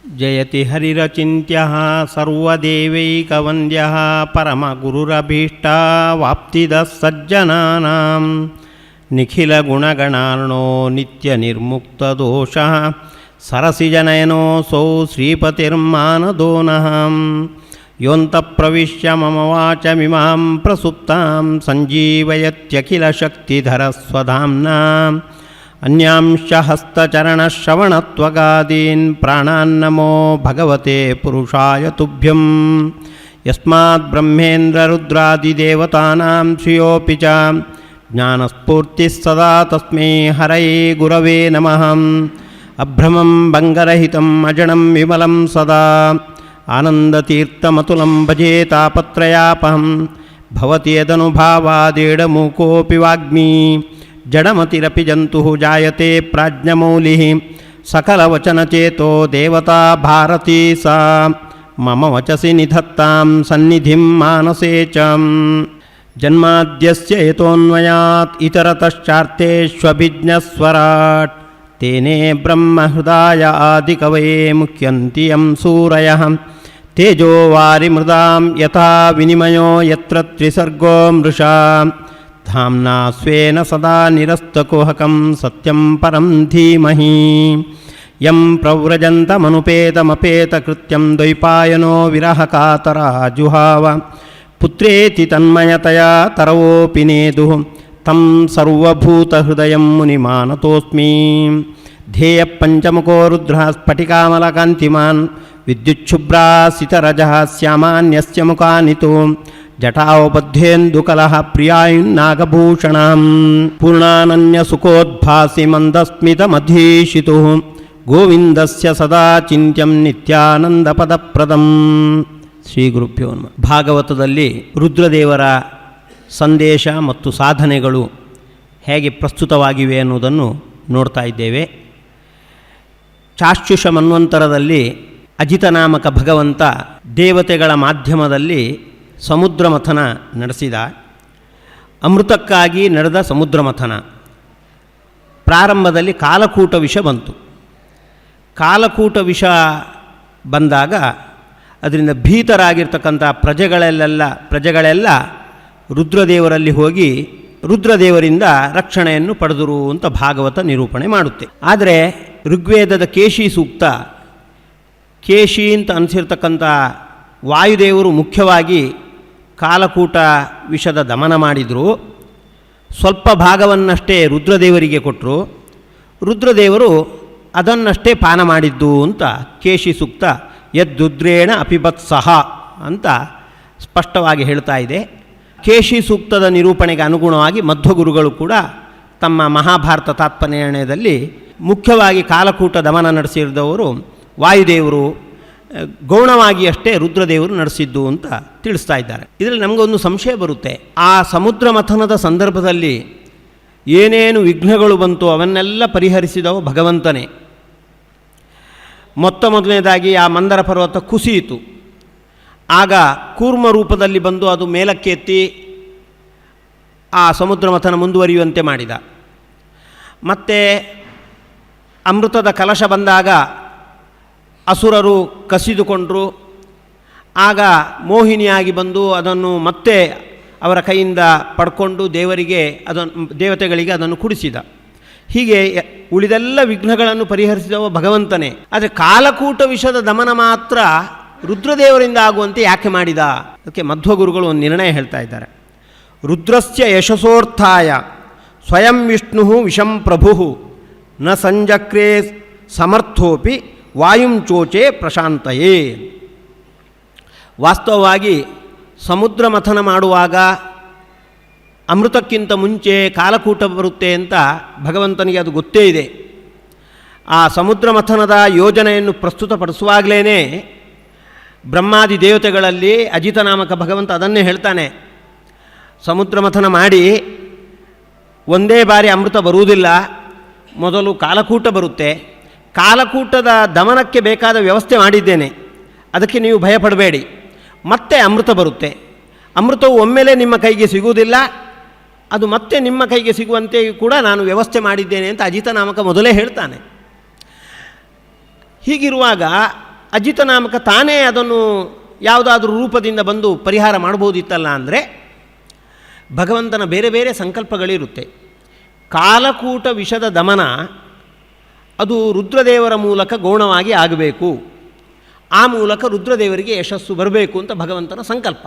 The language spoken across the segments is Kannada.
ಜಯತಿ ಹರಿರಚಿಂತ್ಯಃ ಸರ್ವದೇವೈಕವಂದ್ಯಃ ಪರಮಗುರುರಭೀಷ್ಟವಾಪ್ತಿದಃ ಸಜ್ಜನಾನಾಂ ನಿಖಿಲಗುಣಗಣಾರ್ಣೋ ನಿತ್ಯನಿರ್ಮುಕ್ತದೋಷಃ ಸರಸಿಜನಯನೋऽಸೌ ಶ್ರೀಪತಿರ್ಮಾನದೋ ನಃ ಯೋऽन्तಃಪ್ರವಿಶ್ಯ ಮಮ ವಾಚಮಿಮಾಂ ಪ್ರಸುಪ್ತಾಂ ಸಂಜೀವಯತ್ಯಖಿಲಶಕ್ತಿಧರಸ್ವಧಾಮ್ನಾ ಅನ್ಯಾಂಶ ಹಸ್ತಚರಣಶ್ರವಣತ್ವಗಾದೀನ್ ಪ್ರಾಣಾನ್ನಮೋ ಭಗವತೆ ಪುರುಷಾಯ ತುಭ್ಯಂ ಯಸ್ಮಾತ್ ಬ್ರಹ್ಮೇಂದ್ರರುದ್ರಾದಿದೇವತಾನಾಂ ಶ್ರೇಯೋಪಿ ಚ ಜ್ಞಾನಸ್ಫೂರ್ತಿಃ ಸದಾ ತಸ್ಮೈ ಹರಯೇ ಗುರವೇ ನಮಃ ಅಭ್ರಮಂ ಭಂಗರಹಿತಂ ಅಜಡಂ ವಿಮಲಂ ಸದಾ ಆನಂದತೀರ್ಥಮತುಲಂ ಭಜೆ ತಾಪತ್ರಯಾಪಹಂ ಭವತಿ ಯದನುಭಾವಾದೇಡಮೂಕೋऽಪಿ ವಾಗ್ಮಿ ಜಡಮತಿರಪಿ ಜಂತುಃ ಜಾಯತೆ ಪ್ರಾಜ್ಞಮೌಲಿಃ ಸಕಲವಚನಚೇತೋ ದೇವತಾ ಭಾರತೀ ಸಾ ಮಮ ವಚಸಿ ನಿಧತ್ತಾಂ ಸನ್ನಿಧಿಂ ಮಾನಸೇ ಚ ಜನ್ಮಾದ್ಯಸ್ಯ ಯತೋನ್ಮಯಾತ್ ಇತರತಶ್ಚಾರ್ಥೇಷ್ವಭಿಜ್ಞಸ್ವರಾಟ್ ತೇನೇ ಬ್ರಹ್ಮಹೃದಾಯ ಆದಿಕವಯೇ ಮುಹ್ಯಂತಿ ಯಂ ಸೂರಯಃ ತೇಜೋ ವಾರಿಮೃದಾಂ ಯಥಾ ವಿನಿಮಯೋ ಯತ್ರ ತ್ರಿಸರ್ಗೋ ಮೃಷಾ ಧಾಮ್ನಾ ಸ್ವೇನ ಸದಾ ನಿರಸ್ತಕುಹಕಂ ಸತ್ಯಂ ಪರಂ ಧೀಮಹಿ ಯಂ ಪ್ರವ್ರಜಂತಮನುಪೇತಮಪೇತಕೃತ್ಯಂ ದ್ವೈಪಾಯನೋ ವಿರಹಕಾತರಾ ಜುಹಾವ ಪುತ್ರೇತಿ ತನ್ಮಯತಯಾ ತರವೋಪಿ ನೇದುಃ ತಂ ಸರ್ವಭೂತಹೃದಯಂ ಮುನಿಮಾನತೋಸ್ಮಿ ಧ್ಯೇಯ ಪಂಚಮುಖೋ ರುದ್ರಃ ಸ್ಫಟಿಕಾಮಲಕಾಂತಿಮಾನ್ ವಿದ್ಯುಚ್ಛುಭ್ರಾಸಿತರಜಃ ಶ್ಯಾಮಾನ್ಯಸ್ಯ ಮುಖಾನಿತು ಜಟಾವಬದ್ಧೇಂದುಕಲಃ ಪ್ರಿಯಾಯುನ್ನಾಗಭೂಷಣಂ ಪೂರ್ಣಾನನ್ಯಸುಖೋದ್ಭಾಸಿ ಮಂದಸ್ಮಿತಮಧೀಶಿತುಃ ಗೋವಿಂದಸ್ಯ ಸದಾ ಚಿಂತ್ಯಂ ನಿತ್ಯಾನಂದಪದಪ್ರದಂ. ಶ್ರೀ ಗುರುಭ್ಯೋ ನಮಃ. ಭಾಗವತದಲ್ಲಿ ರುದ್ರದೇವರ ಸಂದೇಶ ಮತ್ತು ಸಾಧನೆಗಳು ಹೇಗೆ ಪ್ರಸ್ತುತವಾಗಿವೆ ಅನ್ನುವುದನ್ನು ನೋಡ್ತಾ ಇದ್ದೇವೆ. ಚಾಕ್ಷುಷ ಮನ್ವಂತರದಲ್ಲಿ ಅಜಿತನಾಮಕ ಭಗವಂತ ದೇವತೆಗಳ ಮಾಧ್ಯಮದಲ್ಲಿ ಸಮುದ್ರ ಮಥನ ನಡೆಸಿದ. ಅಮೃತಕ್ಕಾಗಿ ನಡೆದ ಸಮುದ್ರ ಮಥನ. ಪ್ರಾರಂಭದಲ್ಲಿ ಕಾಲಕೂಟ ವಿಷ ಬಂತು. ಕಾಲಕೂಟ ವಿಷ ಬಂದಾಗ ಅದರಿಂದ ಭೀತರಾಗಿರ್ತಕ್ಕಂಥ ಪ್ರಜೆಗಳೆಲ್ಲ ರುದ್ರದೇವರಲ್ಲಿ ಹೋಗಿ ರುದ್ರದೇವರಿಂದ ರಕ್ಷಣೆಯನ್ನು ಪಡೆದರು ಅಂತ ಭಾಗವತ ನಿರೂಪಣೆ ಮಾಡುತ್ತೆ. ಆದರೆ ಋಗ್ವೇದದ ಕೇಶಿ ಸೂಕ್ತ, ಕೇಶಿ ಅಂತ ಅನಿಸಿರ್ತಕ್ಕಂಥ ವಾಯುದೇವರು ಮುಖ್ಯವಾಗಿ ಕಾಲಕೂಟ ವಿಷದ ದಮನ ಮಾಡಿದರು. ಸ್ವಲ್ಪ ಭಾಗವನ್ನಷ್ಟೇ ರುದ್ರದೇವರಿಗೆ ಕೊಟ್ಟರು. ರುದ್ರದೇವರು ಅದನ್ನಷ್ಟೇ ಪಾನ ಮಾಡಿದ್ದು ಅಂತ ಕೇಶಿ ಸೂಕ್ತ ಯದ್ರುದ್ರೇಣ ಅಪಿಬತ್ಸಹ ಅಂತ ಸ್ಪಷ್ಟವಾಗಿ ಹೇಳ್ತಾ ಇದೆ. ಕೇಶಿ ಸೂಕ್ತದ ನಿರೂಪಣೆಗೆ ಅನುಗುಣವಾಗಿ ಮಧ್ವಗುರುಗಳು ಕೂಡ ತಮ್ಮ ಮಹಾಭಾರತ ತಾತ್ಪರ್ಯದಲ್ಲಿ ಮುಖ್ಯವಾಗಿ ಕಾಲಕೂಟ ದಮನ ನಡೆಸಿದವರು ವಾಯುದೇವರು, ಗೌಣವಾಗಿ ಅಷ್ಟೇ ರುದ್ರದೇವರು ನಡೆಸಿದ್ದು ಅಂತ ತಿಳಿಸ್ತಾ ಇದ್ದಾರೆ. ಇದರಲ್ಲಿ ನಮಗೊಂದು ಸಂಶಯ ಬರುತ್ತೆ. ಆ ಸಮುದ್ರ ಮಥನದ ಸಂದರ್ಭದಲ್ಲಿ ಏನೇನು ವಿಘ್ನಗಳು ಬಂತು ಅವನ್ನೆಲ್ಲ ಪರಿಹರಿಸಿದವ ಭಗವಂತನೇ. ಮೊದಲನೇದಾಗಿ ಆ ಮಂದರ ಪರ್ವತ ಕುಸಿಯಿತು. ಆಗ ಕೂರ್ಮ ರೂಪದಲ್ಲಿ ಬಂದು ಅದು ಮೇಲಕ್ಕೆ ಎತ್ತಿ ಆ ಸಮುದ್ರ ಮಥನ ಮುಂದುವರಿಯುವಂತೆ ಮಾಡಿದ. ಮತ್ತು ಅಮೃತದ ಕಲಶ ಬಂದಾಗ ಅಸುರರು ಕಸಿದುಕೊಂಡರು. ಆಗ ಮೋಹಿನಿಯಾಗಿ ಬಂದು ಅದನ್ನು ಮತ್ತೆ ಅವರ ಕೈಯಿಂದ ಪಡ್ಕೊಂಡು ದೇವತೆಗಳಿಗೆ ಅದನ್ನು ಕುಡಿಸಿದ. ಹೀಗೆ ಉಳಿದೆಲ್ಲ ವಿಘ್ನಗಳನ್ನು ಪರಿಹರಿಸಿದವ ಭಗವಂತನೇ. ಆದರೆ ಕಾಲಕೂಟ ವಿಷದ ದಮನ ಮಾತ್ರ ರುದ್ರದೇವರಿಂದ ಆಗುವಂತೆ ಯಾಕೆ ಮಾಡಿದ? ಅದಕ್ಕೆ ಮಧ್ವಗುರುಗಳು ಒಂದು ನಿರ್ಣಯ ಹೇಳ್ತಾ ಇದ್ದಾರೆ. ರುದ್ರಸ್ಯ ಯಶಸೋರ್ಥಾಯ ಸ್ವಯಂ ವಿಷ್ಣು ವಿಷಂ ಪ್ರಭು ನ ಸಂಜಕ್ರೇ ಸಮರ್ಥೋಪಿ ವಾಯುಂಚೋಚೆ ಪ್ರಶಾಂತಯೇ. ವಾಸ್ತವವಾಗಿ ಸಮುದ್ರ ಮಥನ ಮಾಡುವಾಗ ಅಮೃತಕ್ಕಿಂತ ಮುಂಚೆ ಕಾಲಕೂಟ ಬರುತ್ತೆ ಅಂತ ಭಗವಂತನಿಗೆ ಅದು ಗೊತ್ತೇ ಇದೆ. ಆ ಸಮುದ್ರ ಮಥನದ ಯೋಜನೆಯನ್ನು ಪ್ರಸ್ತುತಪಡಿಸುವಾಗಲೇ ಬ್ರಹ್ಮಾದಿ ದೇವತೆಗಳಲ್ಲಿ ಅಜಿತನಾಮಕ ಭಗವಂತ ಅದನ್ನೇ ಹೇಳ್ತಾನೆ. ಸಮುದ್ರ ಮಥನ ಮಾಡಿ ಒಂದೇ ಬಾರಿ ಅಮೃತ ಬರುವುದಿಲ್ಲ, ಮೊದಲು ಕಾಲಕೂಟ ಬರುತ್ತೆ. ಕಾಲಕೂಟದ ದಮನಕ್ಕೆ ಬೇಕಾದ ವ್ಯವಸ್ಥೆ ಮಾಡಿದ್ದೇನೆ, ಅದಕ್ಕೆ ನೀವು ಭಯಪಡಬೇಡಿ. ಮತ್ತೆ ಅಮೃತ ಬರುತ್ತೆ. ಅಮೃತವು ಒಮ್ಮೆಲೇ ನಿಮ್ಮ ಕೈಗೆ ಸಿಗುವುದಿಲ್ಲ, ಅದು ಮತ್ತೆ ನಿಮ್ಮ ಕೈಗೆ ಸಿಗುವಂತೆ ಕೂಡ ನಾನು ವ್ಯವಸ್ಥೆ ಮಾಡಿದ್ದೇನೆ ಅಂತ ಅಜಿತನಾಮಕ ಮೊದಲೇ ಹೇಳ್ತಾನೆ. ಹೀಗಿರುವಾಗ ಅಜಿತ ನಾಮಕ ತಾನೇ ಅದನ್ನು ಯಾವುದಾದ್ರೂ ರೂಪದಿಂದ ಬಂದು ಪರಿಹಾರ ಮಾಡ್ಬೋದಿತ್ತಲ್ಲ ಅಂದರೆ ಭಗವಂತನ ಬೇರೆ ಬೇರೆ ಸಂಕಲ್ಪಗಳಿರುತ್ತೆ. ಕಾಲಕೂಟ ವಿಷದ ದಮನ ಅದು ರುದ್ರದೇವರ ಮೂಲಕ ಗೌಣವಾಗಿ ಆಗಬೇಕು, ಆ ಮೂಲಕ ರುದ್ರದೇವರಿಗೆ ಯಶಸ್ಸು ಬರಬೇಕು ಅಂತ ಭಗವಂತನ ಸಂಕಲ್ಪ.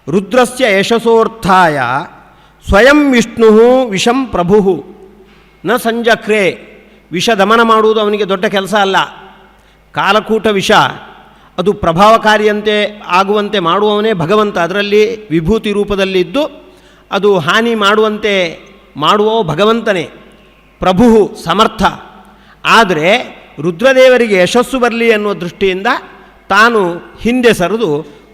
ರುದ್ರಸ್ಯ ಯಶಸ್ಸೋರ್ಥಾಯ ಸ್ವಯಂ ವಿಷ್ಣು ವಿಷಂ ಪ್ರಭು ನ ಸಂಜಕ್ರೆ. ವಿಷ ದಮನ ಮಾಡುವುದು ಅವನಿಗೆ ದೊಡ್ಡ ಕೆಲಸ ಅಲ್ಲ. ಕಾಲಕೂಟ ವಿಷ ಅದು ಪ್ರಭಾವಕಾರಿಯಂತೆ ಆಗುವಂತೆ ಮಾಡುವವನೇ ಭಗವಂತ. ಅದರಲ್ಲಿ ವಿಭೂತಿ ರೂಪದಲ್ಲಿದ್ದು ಅದು ಹಾನಿ ಮಾಡುವಂತೆ ಮಾಡುವ ಭಗವಂತನೇ, ಪ್ರಭು ಸಮರ್ಥ. ಆದರೆ ರುದ್ರದೇವರಿಗೆ ಯಶಸ್ಸು ಬರಲಿ ಅನ್ನುವ ದೃಷ್ಟಿಯಿಂದ ತಾನು ಹಿಂದೆ ಸರಿದು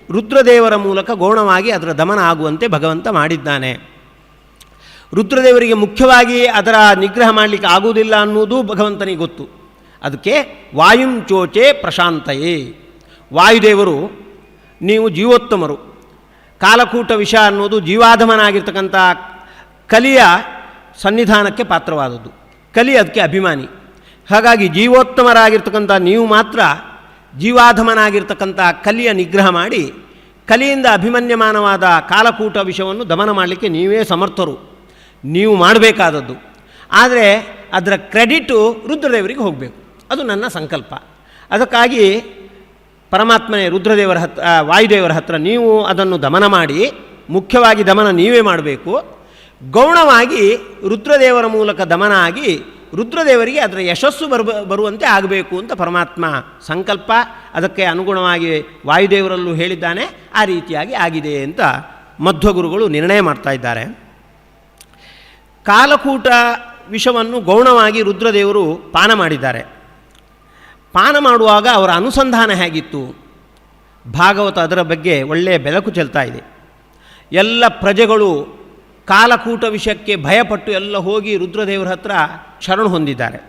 ರುದ್ರದೇವರ ಮೂಲಕ ಗೌಣವಾಗಿ ಅದರ ದಮನ ಆಗುವಂತೆ ಭಗವಂತ ಮಾಡಿದ್ದಾನೆ. ರುದ್ರದೇವರಿಗೆ ಮುಖ್ಯವಾಗಿ ಅದರ ನಿಗ್ರಹ ಮಾಡಲಿಕ್ಕೆ ಆಗುವುದಿಲ್ಲ ಅನ್ನುವುದು ಭಗವಂತನಿಗೆ ಗೊತ್ತು. ಅದಕ್ಕೆ ವಾಯುಂಚೋಚೆ ಪ್ರಶಾಂತಯೇ. ವಾಯುದೇವರು ನೀವು ಜೀವೋತ್ತಮರು, ಕಾಲಕೂಟ ವಿಷ ಅನ್ನೋದು ಜೀವಾಧಮನಾಗಿರ್ತಕ್ಕಂಥ ಕಲಿಯ ಸನ್ನಿಧಾನಕ್ಕೆ ಪಾತ್ರವಾದದ್ದು. ಕಲಿ ಅದಕ್ಕೆ ಅಭಿಮಾನಿ. ಹಾಗಾಗಿ ಜೀವೋತ್ತಮರಾಗಿರ್ತಕ್ಕಂಥ ನೀವು ಮಾತ್ರ ಜೀವಾಧಮನಾಗಿರ್ತಕ್ಕಂಥ ಕಲಿಯ ನಿಗ್ರಹ ಮಾಡಿ ಕಲಿಯಿಂದ ಅಭಿಮನ್ಯಮಾನವಾದ ಕಾಲಕೂಟ ವಿಷವನ್ನು ದಮನ ಮಾಡಲಿಕ್ಕೆ ನೀವೇ ಸಮರ್ಥರು, ನೀವು ಮಾಡಬೇಕಾದದ್ದು. ಆದರೆ ಅದರ ಕ್ರೆಡಿಟು ರುದ್ರದೇವರಿಗೆ ಹೋಗಬೇಕು, ಅದು ನನ್ನ ಸಂಕಲ್ಪ. ಅದಕ್ಕಾಗಿ ಪರಮಾತ್ಮನೇ ರುದ್ರದೇವರ ವಾಯುದೇವರ ಹತ್ರ ನೀವು ಅದನ್ನು ದಮನ ಮಾಡಿ, ಮುಖ್ಯವಾಗಿ ದಮನ ನೀವೇ ಮಾಡಬೇಕು, ಗೌಣವಾಗಿ ರುದ್ರದೇವರ ಮೂಲಕ ದಮನ ಆಗಿ ರುದ್ರದೇವರಿಗೆ ಅದರ ಯಶಸ್ಸು ಬರುವಂತೆ ಆಗಬೇಕು ಅಂತ ಪರಮಾತ್ಮ ಸಂಕಲ್ಪ. ಅದಕ್ಕೆ ಅನುಗುಣವಾಗಿ ವಾಯುದೇವರಲ್ಲೂ ಹೇಳಿದ್ದಾನೆ, ಆ ರೀತಿಯಾಗಿ ಆಗಿದೆ ಅಂತ ಮಧ್ವಗುರುಗಳು ನಿರ್ಣಯ ಮಾಡ್ತಾ ಇದ್ದಾರೆ. ಕಾಲಕೂಟ ವಿಷವನ್ನು ಗೌಣವಾಗಿ ರುದ್ರದೇವರು ಪಾನ ಮಾಡಿದ್ದಾರೆ. ಪಾನ ಮಾಡುವಾಗ ಅವರ ಅನುಸಂಧಾನ ಹೇಗಿತ್ತು? ಭಾಗವತ ಅದರ ಬಗ್ಗೆ ಒಳ್ಳೆಯ ಬೆಳಕು ಚೆಲ್ತಾ ಇದೆ. ಎಲ್ಲ ಪ್ರಜೆಗಳು ಕಾಲಕೂಟ ವಿಷಯಕ್ಕೆ ಭಯಪಟ್ಟು ಎಲ್ಲ ಹೋಗಿ ರುದ್ರದೇವರ ಹತ್ರ ಶರಣು ಹೊಂದಿದ್ದಾರೆ.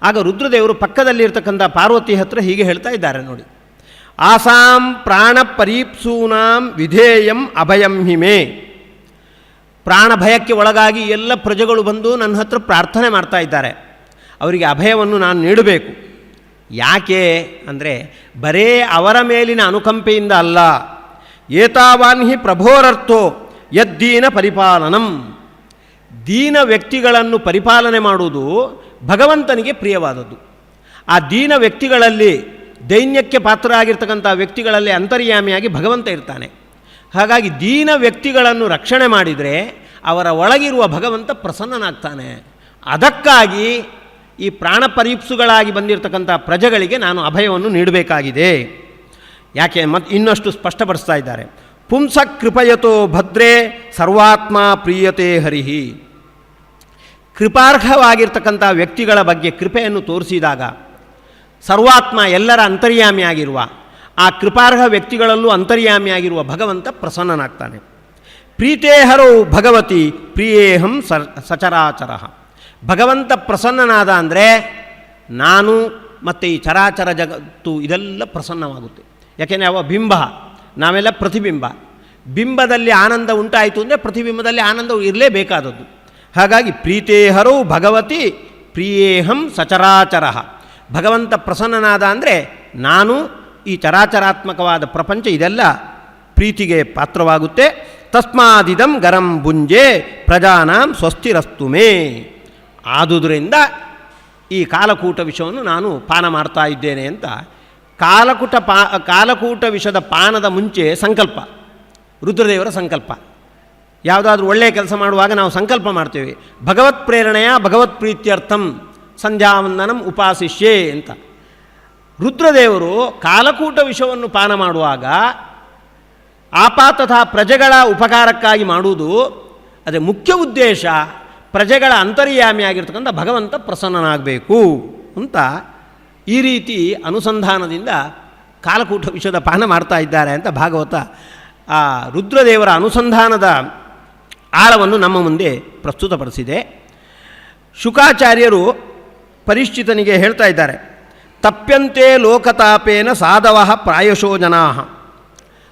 ಆಗ ರುದ್ರದೇವರು ಪಕ್ಕದಲ್ಲಿರ್ತಕ್ಕಂಥ ಪಾರ್ವತಿ ಹತ್ರ ಹೀಗೆ ಹೇಳ್ತಾ ಇದ್ದಾರೆ ನೋಡಿ. ಆಸಾಂ ಪ್ರಾಣ ಪರೀಪ್ಸೂನಾಂ ವಿಧೇಯಂ ಅಭಯಂ ಹಿಮೆ. ಪ್ರಾಣ ಭಯಕ್ಕೆ ಒಳಗಾಗಿ ಎಲ್ಲ ಪ್ರಜೆಗಳು ಬಂದು ನನ್ನ ಹತ್ರ ಪ್ರಾರ್ಥನೆ ಮಾಡ್ತಾ ಇದ್ದಾರೆ, ಅವರಿಗೆ ಅಭಯವನ್ನು ನಾನು ನೀಡಬೇಕು. ಯಾಕೆ ಅಂದರೆ ಬರೇ ಅವರ ಮೇಲಿನ ಅನುಕಂಪೆಯಿಂದ ಅಲ್ಲ. ಏತಾವಾನ್ ಹಿ ಪ್ರಭೋರರ್ಥೋ ಯದ್ದೀನ ಪರಿಪಾಲನಂ. ದೀನ ವ್ಯಕ್ತಿಗಳನ್ನು ಪರಿಪಾಲನೆ ಮಾಡುವುದು ಭಗವಂತನಿಗೆ ಪ್ರಿಯವಾದದ್ದು. ಆ ದೀನ ವ್ಯಕ್ತಿಗಳಲ್ಲಿ ದೈನ್ಯಕ್ಕೆ ಪಾತ್ರ ಆಗಿರ್ತಕ್ಕಂಥ ವ್ಯಕ್ತಿಗಳಲ್ಲಿ ಅಂತರ್ಯಾಮಿಯಾಗಿ ಭಗವಂತ ಇರ್ತಾನೆ. ಹಾಗಾಗಿ ದೀನ ವ್ಯಕ್ತಿಗಳನ್ನು ರಕ್ಷಣೆ ಮಾಡಿದರೆ ಅವರ ಒಳಗಿರುವ ಭಗವಂತ ಪ್ರಸನ್ನನಾಗ್ತಾನೆ. ಅದಕ್ಕಾಗಿ ಈ ಪ್ರಾಣ ಪರೀಪ್ಸುಗಳಾಗಿ ಬಂದಿರತಕ್ಕಂಥ ಪ್ರಜೆಗಳಿಗೆ ನಾನು ಅಭಯವನ್ನು ನೀಡಬೇಕಾಗಿದೆ. ಯಾಕೆ ಇನ್ನಷ್ಟು ಸ್ಪಷ್ಟಪಡಿಸ್ತಾ ಇದ್ದಾರೆ. ಪುಂಸ ಕೃಪಯತೋ ಭದ್ರೇ ಸರ್ವಾತ್ಮ ಪ್ರೀಯತೆ ಹರಿಹಿ. ಕೃಪಾರ್ಹವಾಗಿರ್ತಕ್ಕಂಥ ವ್ಯಕ್ತಿಗಳ ಬಗ್ಗೆ ಕೃಪೆಯನ್ನು ತೋರಿಸಿದಾಗ ಸರ್ವಾತ್ಮ ಎಲ್ಲರ ಅಂತರ್ಯಾಮಿಯಾಗಿರುವ ಆ ಕೃಪಾರ್ಹ ವ್ಯಕ್ತಿಗಳಲ್ಲೂ ಅಂತರ್ಯಾಮಿಯಾಗಿರುವ ಭಗವಂತ ಪ್ರಸನ್ನನಾಗ್ತಾನೆ. ಪ್ರೀತೇಹರೋ ಭಗವತಿ ಪ್ರಿಯೇಹಂ ಸಚರಾಚರ. ಭಗವಂತ ಪ್ರಸನ್ನನಾದ ಅಂದರೆ ನಾನು ಮತ್ತು ಈ ಚರಾಚರ ಜಗತ್ತು ಇದೆಲ್ಲ ಪ್ರಸನ್ನವಾಗುತ್ತೆ. ಯಾಕೆಂದರೆ ಅವ ಬಿಂಬ, ನಾವೆಲ್ಲ ಪ್ರತಿಬಿಂಬ. ಬಿಂಬದಲ್ಲಿ ಆನಂದ ಉಂಟಾಯಿತು ಅಂದರೆ ಪ್ರತಿಬಿಂಬದಲ್ಲಿ ಆನಂದ ಇರಲೇಬೇಕಾದದ್ದು. ಹಾಗಾಗಿ ಪ್ರೀತೇಹರೋ ಭಗವತಿ ಪ್ರಿಯೇಹಂ ಸಚರಾಚರ. ಭಗವಂತ ಪ್ರಸನ್ನನಾದ ಅಂದರೆ ನಾನು ಈ ಚರಾಚರಾತ್ಮಕವಾದ ಪ್ರಪಂಚ ಇದೆಲ್ಲ ಪ್ರೀತಿಗೆ ಪಾತ್ರವಾಗುತ್ತೆ. ತಸ್ಮಾದಿದಂ ಗರಂ ಭುಂಜೆ ಪ್ರಜಾನಾಂ ಸ್ವಸ್ತಿರಸ್ತು ಮೇ. ಆದುದರಿಂದ ಈ ಕಾಲಕೂಟ ವಿಷವನ್ನು ನಾನು ಪಾನ ಮಾಡ್ತಾ ಇದ್ದೇನೆ ಅಂತ ಕಾಲಕೂಟ ವಿಷದ ಪಾನದ ಮುಂಚೆ ಸಂಕಲ್ಪ, ರುದ್ರದೇವರ ಸಂಕಲ್ಪ. ಯಾವುದಾದ್ರೂ ಒಳ್ಳೆಯ ಕೆಲಸ ಮಾಡುವಾಗ ನಾವು ಸಂಕಲ್ಪ ಮಾಡ್ತೇವೆ, ಭಗವತ್ ಪ್ರೇರಣೆಯ ಭಗವತ್ ಪ್ರೀತ್ಯರ್ಥಂ ಸಂಧ್ಯಾವಂದನಂ ಉಪಾಸಿಷ್ಯೆ ಅಂತ. ರುದ್ರದೇವರು ಕಾಲಕೂಟ ವಿಷವನ್ನು ಪಾನ ಮಾಡುವಾಗ ಆಪಾತತಃ ಪ್ರಜೆಗಳ ಉಪಕಾರಕ್ಕಾಗಿ ಮಾಡುವುದು ಅದೇ ಮುಖ್ಯ ಉದ್ದೇಶ. ಪ್ರಜೆಗಳ ಅಂತರ್ಯಾಮಿಯಾಗಿರ್ತಕ್ಕಂಥ ಭಗವಂತ ಪ್ರಸನ್ನನಾಗಬೇಕು ಅಂತ ಈ ರೀತಿ ಅನುಸಂಧಾನದಿಂದ ಕಾಲಕೂಟ ವಿಷದ ಪಾನ ಮಾಡ್ತಾ ಇದ್ದಾರೆ ಅಂತ ಭಾಗವತ ಆ ರುದ್ರದೇವರ ಅನುಸಂಧಾನದ ಆಳವನ್ನು ನಮ್ಮ ಮುಂದೆ ಪ್ರಸ್ತುತಪಡಿಸಿದೆ. ಶುಕಾಚಾರ್ಯರು ಪರಿಶ್ಚಿತನಿಗೆ ಹೇಳ್ತಾ ಇದ್ದಾರೆ, ತಪ್ಯಂತೆ ಲೋಕತಾಪೇನ ಸಾಧವ ಪ್ರಾಯಶೋ ಜನಾ.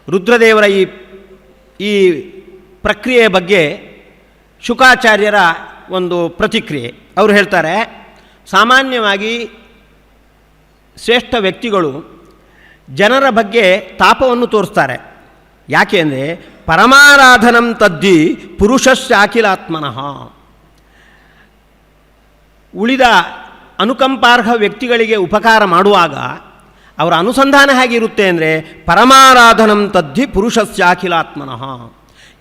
ರುದ್ರದೇವರ ಈ ಪ್ರಕ್ರಿಯೆಯ ಬಗ್ಗೆ ಶುಕಾಚಾರ್ಯರ ಒಂದು ಪ್ರತಿಕ್ರಿಯೆ. ಅವರು ಹೇಳ್ತಾರೆ, ಸಾಮಾನ್ಯವಾಗಿ ಶ್ರೇಷ್ಠ ವ್ಯಕ್ತಿಗಳು ಜನರ ಬಗ್ಗೆ ತಾಪವನ್ನು ತೋರಿಸ್ತಾರೆ. ಯಾಕೆ ಅಂದರೆ ಪರಮಾರಾಧನಂ ತದ್ದಿ ಪುರುಷಶ್ಚಾಖಿಲಾತ್ಮನಃ. ಉಳಿದ ಅನುಕಂಪಾರ್ಹ ವ್ಯಕ್ತಿಗಳಿಗೆ ಉಪಕಾರ ಮಾಡುವಾಗ ಅವರ ಅನುಸಂಧಾನ ಹೇಗಿರುತ್ತೆ ಅಂದರೆ ಪರಮಾರಾಧನಂ ತದ್ದಿ ಪುರುಷಸ್ಯಾಖಿಲಾತ್ಮನಃ.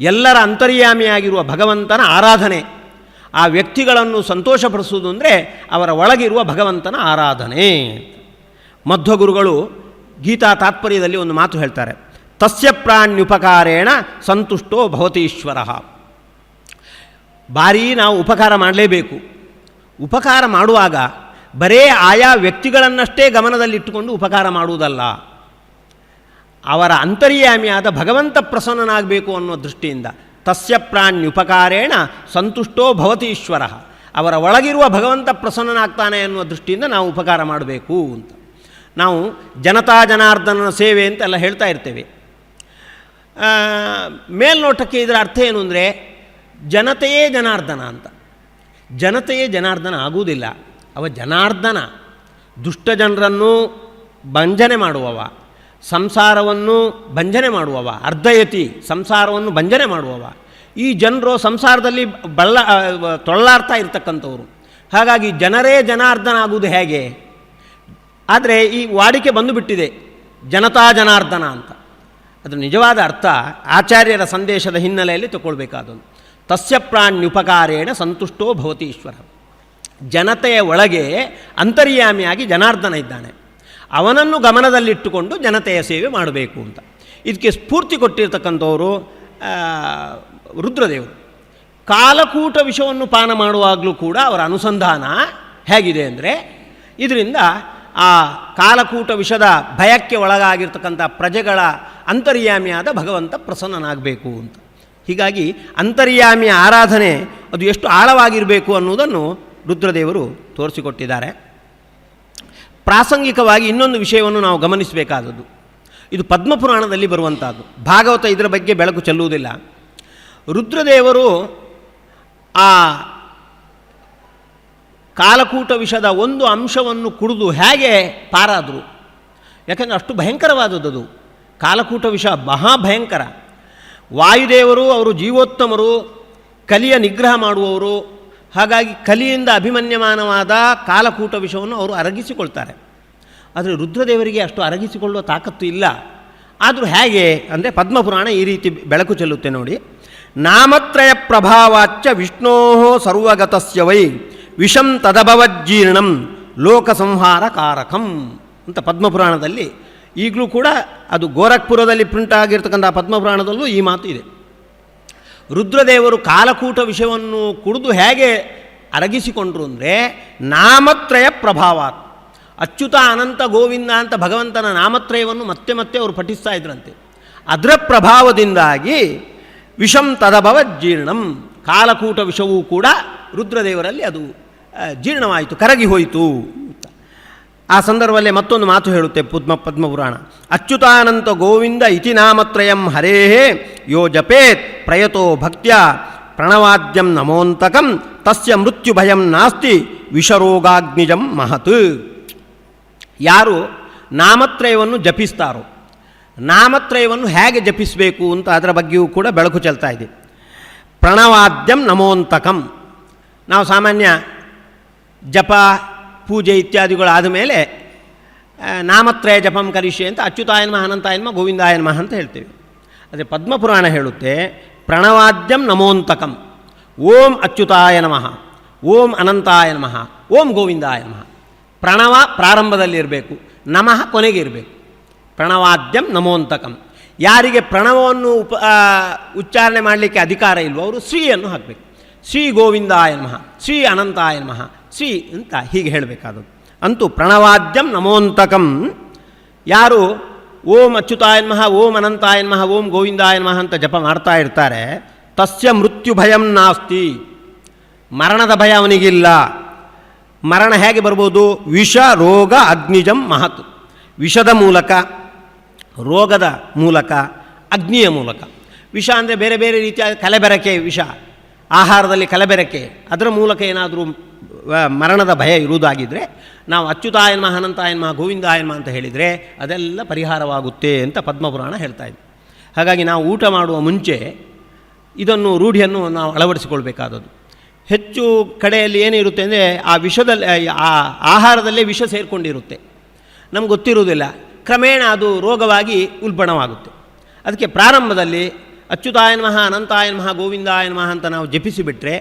ಎಲ್ಲರ ಅಂತರ್ಯಾಮಿಯಾಗಿರುವ ಭಗವಂತನ ಆರಾಧನೆ. ಆ ವ್ಯಕ್ತಿಗಳನ್ನು ಸಂತೋಷಪಡಿಸುವುದು ಅಂದರೆ ಅವರ ಒಳಗಿರುವ ಭಗವಂತನ ಆರಾಧನೆ. ಮಧ್ವಗುರುಗಳು ಗೀತಾ ತಾತ್ಪರ್ಯದಲ್ಲಿ ಒಂದು ಮಾತು ಹೇಳ್ತಾರೆ, ತಸ್ಯ ಪ್ರಾಣ್ಯುಪಕಾರೇಣ ಸಂತುಷ್ಟೋ ಭವತಿ ಈಶ್ವರಃ. ಭಾರೀ ನಾವು ಉಪಕಾರ ಮಾಡಲೇಬೇಕು. ಉಪಕಾರ ಮಾಡುವಾಗ ಬರೇ ಆಯಾ ವ್ಯಕ್ತಿಗಳನ್ನಷ್ಟೇ ಗಮನದಲ್ಲಿಟ್ಟುಕೊಂಡು ಉಪಕಾರ ಮಾಡುವುದಲ್ಲ, ಅವರ ಅಂತರ್ಯಾಮಿಯಾದ ಭಗವಂತ ಪ್ರಸನ್ನನಾಗಬೇಕು ಅನ್ನೋ ದೃಷ್ಟಿಯಿಂದ ತಸ್ಯ ಪ್ರಾಣ್ಯುಪಕಾರೇಣ ಸಂತುಷ್ಟೋ ಭವತಿ ಈಶ್ವರಃ. ಅವರ ಒಳಗಿರುವ ಭಗವಂತ ಪ್ರಸನ್ನನಾಗ್ತಾನೆ ಅನ್ನುವ ದೃಷ್ಟಿಯಿಂದ ನಾವು ಉಪಕಾರ ಮಾಡಬೇಕು ಅಂತ. ನಾವು ಜನತಾ ಜನಾರ್ದನನ ಸೇವೆ ಅಂತೆಲ್ಲ ಹೇಳ್ತಾ ಇರ್ತೇವೆ. ಮೇಲ್ನೋಟಕ್ಕೆ ಇದರ ಅರ್ಥ ಏನು ಅಂದರೆ ಜನತೆಯೇ ಜನಾರ್ದನ ಅಂತ. ಜನತೆಯೇ ಜನಾರ್ದನ ಆಗುವುದಿಲ್ಲ. ಅವ ಜನಾರ್ದನ ದುಷ್ಟ ಜನರನ್ನು ಭಂಜನೆ ಮಾಡುವವ, ಸಂಸಾರವನ್ನು ಭಂಜನೆ ಮಾಡುವವ, ಅರ್ಧಯತಿ ಸಂಸಾರವನ್ನು ಭಂಜನೆ ಮಾಡುವವ. ಈ ಜನರು ಸಂಸಾರದಲ್ಲಿ ತೊಳ್ಳಾಡ್ತಾ ಇರ್ತಕ್ಕಂಥವ್ರು. ಹಾಗಾಗಿ ಜನರೇ ಜನಾರ್ದನ ಆಗುವುದು ಹೇಗೆ? ಆದರೆ ಈ ವಾಡಿಕೆ ಬಂದುಬಿಟ್ಟಿದೆ ಜನತಾ ಜನಾರ್ದನ ಅಂತ. ಅದರ ನಿಜವಾದ ಅರ್ಥ ಆಚಾರ್ಯರ ಸಂದೇಶದ ಹಿನ್ನೆಲೆಯಲ್ಲಿ ತಗೊಳ್ಬೇಕಾದದ್ದು. ತಸ್ಯ ಪ್ರಾಣ್ಯುಪಕಾರೇಣ ಸಂತುಷ್ಟೋ ಭವತಿ ಈಶ್ವರ. ಜನತೆಯ ಒಳಗೆ ಅಂತರ್ಯಾಮಿಯಾಗಿ ಜನಾರ್ದನ ಇದ್ದಾನೆ, ಅವನನ್ನು ಗಮನದಲ್ಲಿಟ್ಟುಕೊಂಡು ಜನತೆಯ ಸೇವೆ ಮಾಡಬೇಕು ಅಂತ. ಇದಕ್ಕೆ ಸ್ಫೂರ್ತಿ ಕೊಟ್ಟಿರ್ತಕ್ಕಂಥವರು ರುದ್ರದೇವರು. ಕಾಲಕೂಟ ವಿಷವನ್ನು ಪಾನ ಮಾಡುವಾಗಲೂ ಕೂಡ ಅವರ ಅನುಸಂಧಾನ ಹೇಗಿದೆ ಅಂದರೆ ಇದರಿಂದ ಆ ಕಾಲಕೂಟ ವಿಷದ ಭಯಕ್ಕೆ ಒಳಗಾಗಿರ್ತಕ್ಕಂಥ ಪ್ರಜೆಗಳ ಅಂತರ್ಯಾಮಿಯಾದ ಭಗವಂತ ಪ್ರಸನ್ನನಾಗಬೇಕು ಅಂತ. ಹೀಗಾಗಿ ಅಂತರ್ಯಾಮಿಯ ಆರಾಧನೆ ಅದು ಎಷ್ಟು ಆಳವಾಗಿರಬೇಕು ಅನ್ನುವುದನ್ನು ರುದ್ರದೇವರು ತೋರಿಸಿಕೊಟ್ಟಿದ್ದಾರೆ. ಪ್ರಾಸಂಗಿಕವಾಗಿ ಇನ್ನೊಂದು ವಿಷಯವನ್ನು ನಾವು ಗಮನಿಸಬೇಕಾದದ್ದು, ಇದು ಪದ್ಮಪುರಾಣದಲ್ಲಿ ಬರುವಂಥದ್ದು. ಭಾಗವತ ಇದರ ಬಗ್ಗೆ ಬೆಳಕು ಚೆಲ್ಲುವುದಿಲ್ಲ. ರುದ್ರದೇವರು ಆ ಕಾಲಕೂಟ ವಿಷದ ಒಂದು ಅಂಶವನ್ನು ಕುಡಿದು ಹೇಗೆ ಪಾರಾದರು? ಯಾಕೆಂದರೆ ಅಷ್ಟು ಭಯಂಕರವಾದದ್ದು ಕಾಲಕೂಟ ವಿಷ, ಮಹಾಭಯಂಕರ. ವಾಯುದೇವರು ಅವರು ಜೀವೋತ್ತಮರು, ಕಲಿಯ ನಿಗ್ರಹ ಮಾಡುವವರು. ಹಾಗಾಗಿ ಕಲಿಯಿಂದ ಅಭಿಮನ್ಯಮಾನವಾದ ಕಾಲಕೂಟ ವಿಷವನ್ನು ಅವರು ಅರಗಿಸಿಕೊಳ್ತಾರೆ. ಆದರೆ ರುದ್ರದೇವರಿಗೆ ಅಷ್ಟು ಅರಗಿಸಿಕೊಳ್ಳುವ ತಾಕತ್ತು ಇಲ್ಲ. ಆದರೂ ಹೇಗೆ ಅಂದರೆ ಪದ್ಮಪುರಾಣ ಈ ರೀತಿ ಬೆಳಕು ಚೆಲ್ಲುತ್ತೆ ನೋಡಿ. ನಾಮತ್ರಯ ಪ್ರಭಾವಾಚ್ಚ ವಿಷ್ಣೋ ಸರ್ವಗತಸ್ಯ ವೈ ವಿಷಂ ತದಭವಜ್ಜೀರ್ಣಂ ಲೋಕ ಸಂಹಾರ ಕಾರಕಂ ಅಂತ ಪದ್ಮಪುರಾಣದಲ್ಲಿ ಈಗಲೂ ಕೂಡ ಅದು ಗೋರಖ್ಪುರದಲ್ಲಿ ಪ್ರಿಂಟ್ ಆಗಿರ್ತಕ್ಕಂಥ ಪದ್ಮಪುರಾಣದಲ್ಲೂ ಈ ಮಾತು ಇದೆ. ರುದ್ರದೇವರು ಕಾಲಕೂಟ ವಿಷಯವನ್ನು ಕುಡಿದು ಹೇಗೆ ಅರಗಿಸಿಕೊಂಡ್ರು ಅಂದರೆ ನಾಮತ್ರಯ ಪ್ರಭಾವ. ಅಚ್ಯುತ ಅನಂತ ಗೋವಿಂದ ಅಂತ ಭಗವಂತನ ನಾಮತ್ರಯವನ್ನು ಮತ್ತೆ ಮತ್ತೆ ಅವರು ಪಠಿಸ್ತಾ ಇದ್ರಂತೆ. ಅದರ ಪ್ರಭಾವದಿಂದಾಗಿ ವಿಷಂ ತದಭವ ಜೀರ್ಣಂ, ಕಾಲಕೂಟ ವಿಷವೂ ಕೂಡ ರುದ್ರದೇವರಲ್ಲಿ ಅದು ಜೀರ್ಣವಾಯಿತು, ಕರಗಿ ಹೋಯಿತು. ಆ ಸಂದರ್ಭದಲ್ಲಿ ಮತ್ತೊಂದು ಮಾತು ಹೇಳುತ್ತೆ ಪದ್ಮಪುರಾಣ. ಅಚ್ಯುತಾನಂತ ಗೋವಿಂದ ಇತಿ ನಾಮತ್ರಯಂ ಹರೇಹೇ ಯೋ ಜಪೇತ್ ಪ್ರಯತೋ ಭಕ್ತ್ಯ ಪ್ರಣವಾದ್ಯಂ ನಮೋಂತಕಂ ತಸ್ಯ ಮೃತ್ಯು ಭಯಂ ನಾಸ್ತಿ ವಿಷರೋಗಾಗ್ನಿಜಂ ಮಹತ್. ಯಾರು ನಾಮತ್ರಯವನ್ನು ಜಪಿಸ್ತಾರೋ, ನಾಮತ್ರಯವನ್ನು ಹೇಗೆ ಜಪಿಸಬೇಕು ಅಂತ ಅದರ ಬಗ್ಗೆಯೂ ಕೂಡ ಬೆಳಕು ಚೆಲ್ತಾ ಇದೆ. ಪ್ರಣವಾದ್ಯಂ ನಮೋಂತಕಂ, ನಾವು ಸಾಮಾನ್ಯ ಜಪ ಪೂಜೆ ಇತ್ಯಾದಿಗಳಾದ ಮೇಲೆ ನಾಮತ್ರಯ ಜಪಂ ಕರಿಷ್ಯೆ ಅಂತ ಅಚ್ಯುತಾಯ ನಮಃ ಅನಂತಾಯ ನಮಃ ಗೋವಿಂದಾಯ ನಮಃ ಅಂತ ಹೇಳ್ತೇವೆ. ಆದರೆ ಪದ್ಮಪುರಾಣ ಹೇಳುತ್ತೆ ಪ್ರಣವಾದ್ಯಂ ನಮೋಂತಕಂ, ಓಂ ಅಚ್ಯುತಾಯ ನಮಃ, ಓಂ ಅನಂತಾಯ ನಮಃ, ಓಂ ಗೋವಿಂದಾಯ ನಮಃ. ಪ್ರಣವ ಪ್ರಾರಂಭದಲ್ಲಿರಬೇಕು, ನಮಃ ಕೊನೆಗೆ ಇರಬೇಕು. ಪ್ರಣವಾದ್ಯಂ ನಮೋಂತಕಂ. ಯಾರಿಗೆ ಪ್ರಣವವನ್ನು ಉಚ್ಚಾರಣೆ ಮಾಡಲಿಕ್ಕೆ ಅಧಿಕಾರ ಇಲ್ವೋ ಅವರು ಶ್ರೀಯನ್ನು ಹಾಕಬೇಕು. ಶ್ರೀ ಗೋವಿಂದಾಯ ನಮಃ, ಶ್ರೀ ಅನಂತಾಯ ನಮಃ, ಶ್ರೀ ಅಂತ ಹೀಗೆ ಹೇಳಬೇಕಾದದ್ದು. ಅಂತೂ ಪ್ರಣವಾದ್ಯಂ ನಮೋಂತಕಂ, ಯಾರು ಓಂ ಅಚ್ಯುತಾಯ ನಮಃ, ಓಂ ಅನಂತಾಯ ನಮಃ, ಓಂ ಗೋವಿಂದಾಯ ನಮಃ ಅಂತ ಜಪ ಮಾಡ್ತಾ ಇರ್ತಾರೆ, ತಸ್ಯ ಮೃತ್ಯು ಭಯಂ ನಾಸ್ತಿ, ಮರಣದ ಭಯ ಅವನಿಗಿಲ್ಲ. ಮರಣ ಹೇಗೆ ಬರ್ಬೋದು? ವಿಷ ರೋಗ ಅಗ್ನಿಜಂ ಮಹತ್, ವಿಷದ ಮೂಲಕ, ರೋಗದ ಮೂಲಕ, ಅಗ್ನಿಯ ಮೂಲಕ. ವಿಷ ಅಂದರೆ ಬೇರೆ ಬೇರೆ ರೀತಿಯ ಕಲಬೆರಕೆ ವಿಷ, ಆಹಾರದಲ್ಲಿ ಕಲಬೆರಕೆ, ಅದರ ಮೂಲಕ ಏನಾದರೂ ಮರಣದ ಭಯ ಇರುವುದಾಗಿದ್ದರೆ ನಾವು ಅಚ್ಯುತಾಯ ನಮಃ ಅನಂತಾಯ ನಮಃ ಗೋವಿಂದಾಯ ನಮಃ ಅಂತ ಹೇಳಿದರೆ ಅದೆಲ್ಲ ಪರಿಹಾರವಾಗುತ್ತೆ ಅಂತ ಪದ್ಮಪುರಾಣ ಹೇಳ್ತಾ ಇದೆ. ಹಾಗಾಗಿ ನಾವು ಊಟ ಮಾಡುವ ಮುಂಚೆ ಇದನ್ನು ರೂಢಿಯನ್ನು ನಾವು ಅಳವಡಿಸಿಕೊಳ್ಬೇಕಾದದ್ದು. ಹೆಚ್ಚು ಕಡೆಯಲ್ಲಿ ಏನಿರುತ್ತೆ ಅಂದರೆ ಆ ವಿಷದಲ್ಲಿ ಆ ಆಹಾರದಲ್ಲೇ ವಿಷ ಸೇರಿಕೊಂಡಿರುತ್ತೆ, ನಮ್ಗೆ ಗೊತ್ತಿರುವುದಿಲ್ಲ. ಕ್ರಮೇಣ ಅದು ರೋಗವಾಗಿ ಉಲ್ಬಣವಾಗುತ್ತೆ. ಅದಕ್ಕೆ ಪ್ರಾರಂಭದಲ್ಲಿ ಅಚ್ಯುತಾಯ ನಮಃ ಅನಂತಾಯ ನಮಃ ಗೋವಿಂದಾಯ ನಮಃ ಅಂತ ನಾವು ಜಪಿಸಿಬಿಟ್ರೆ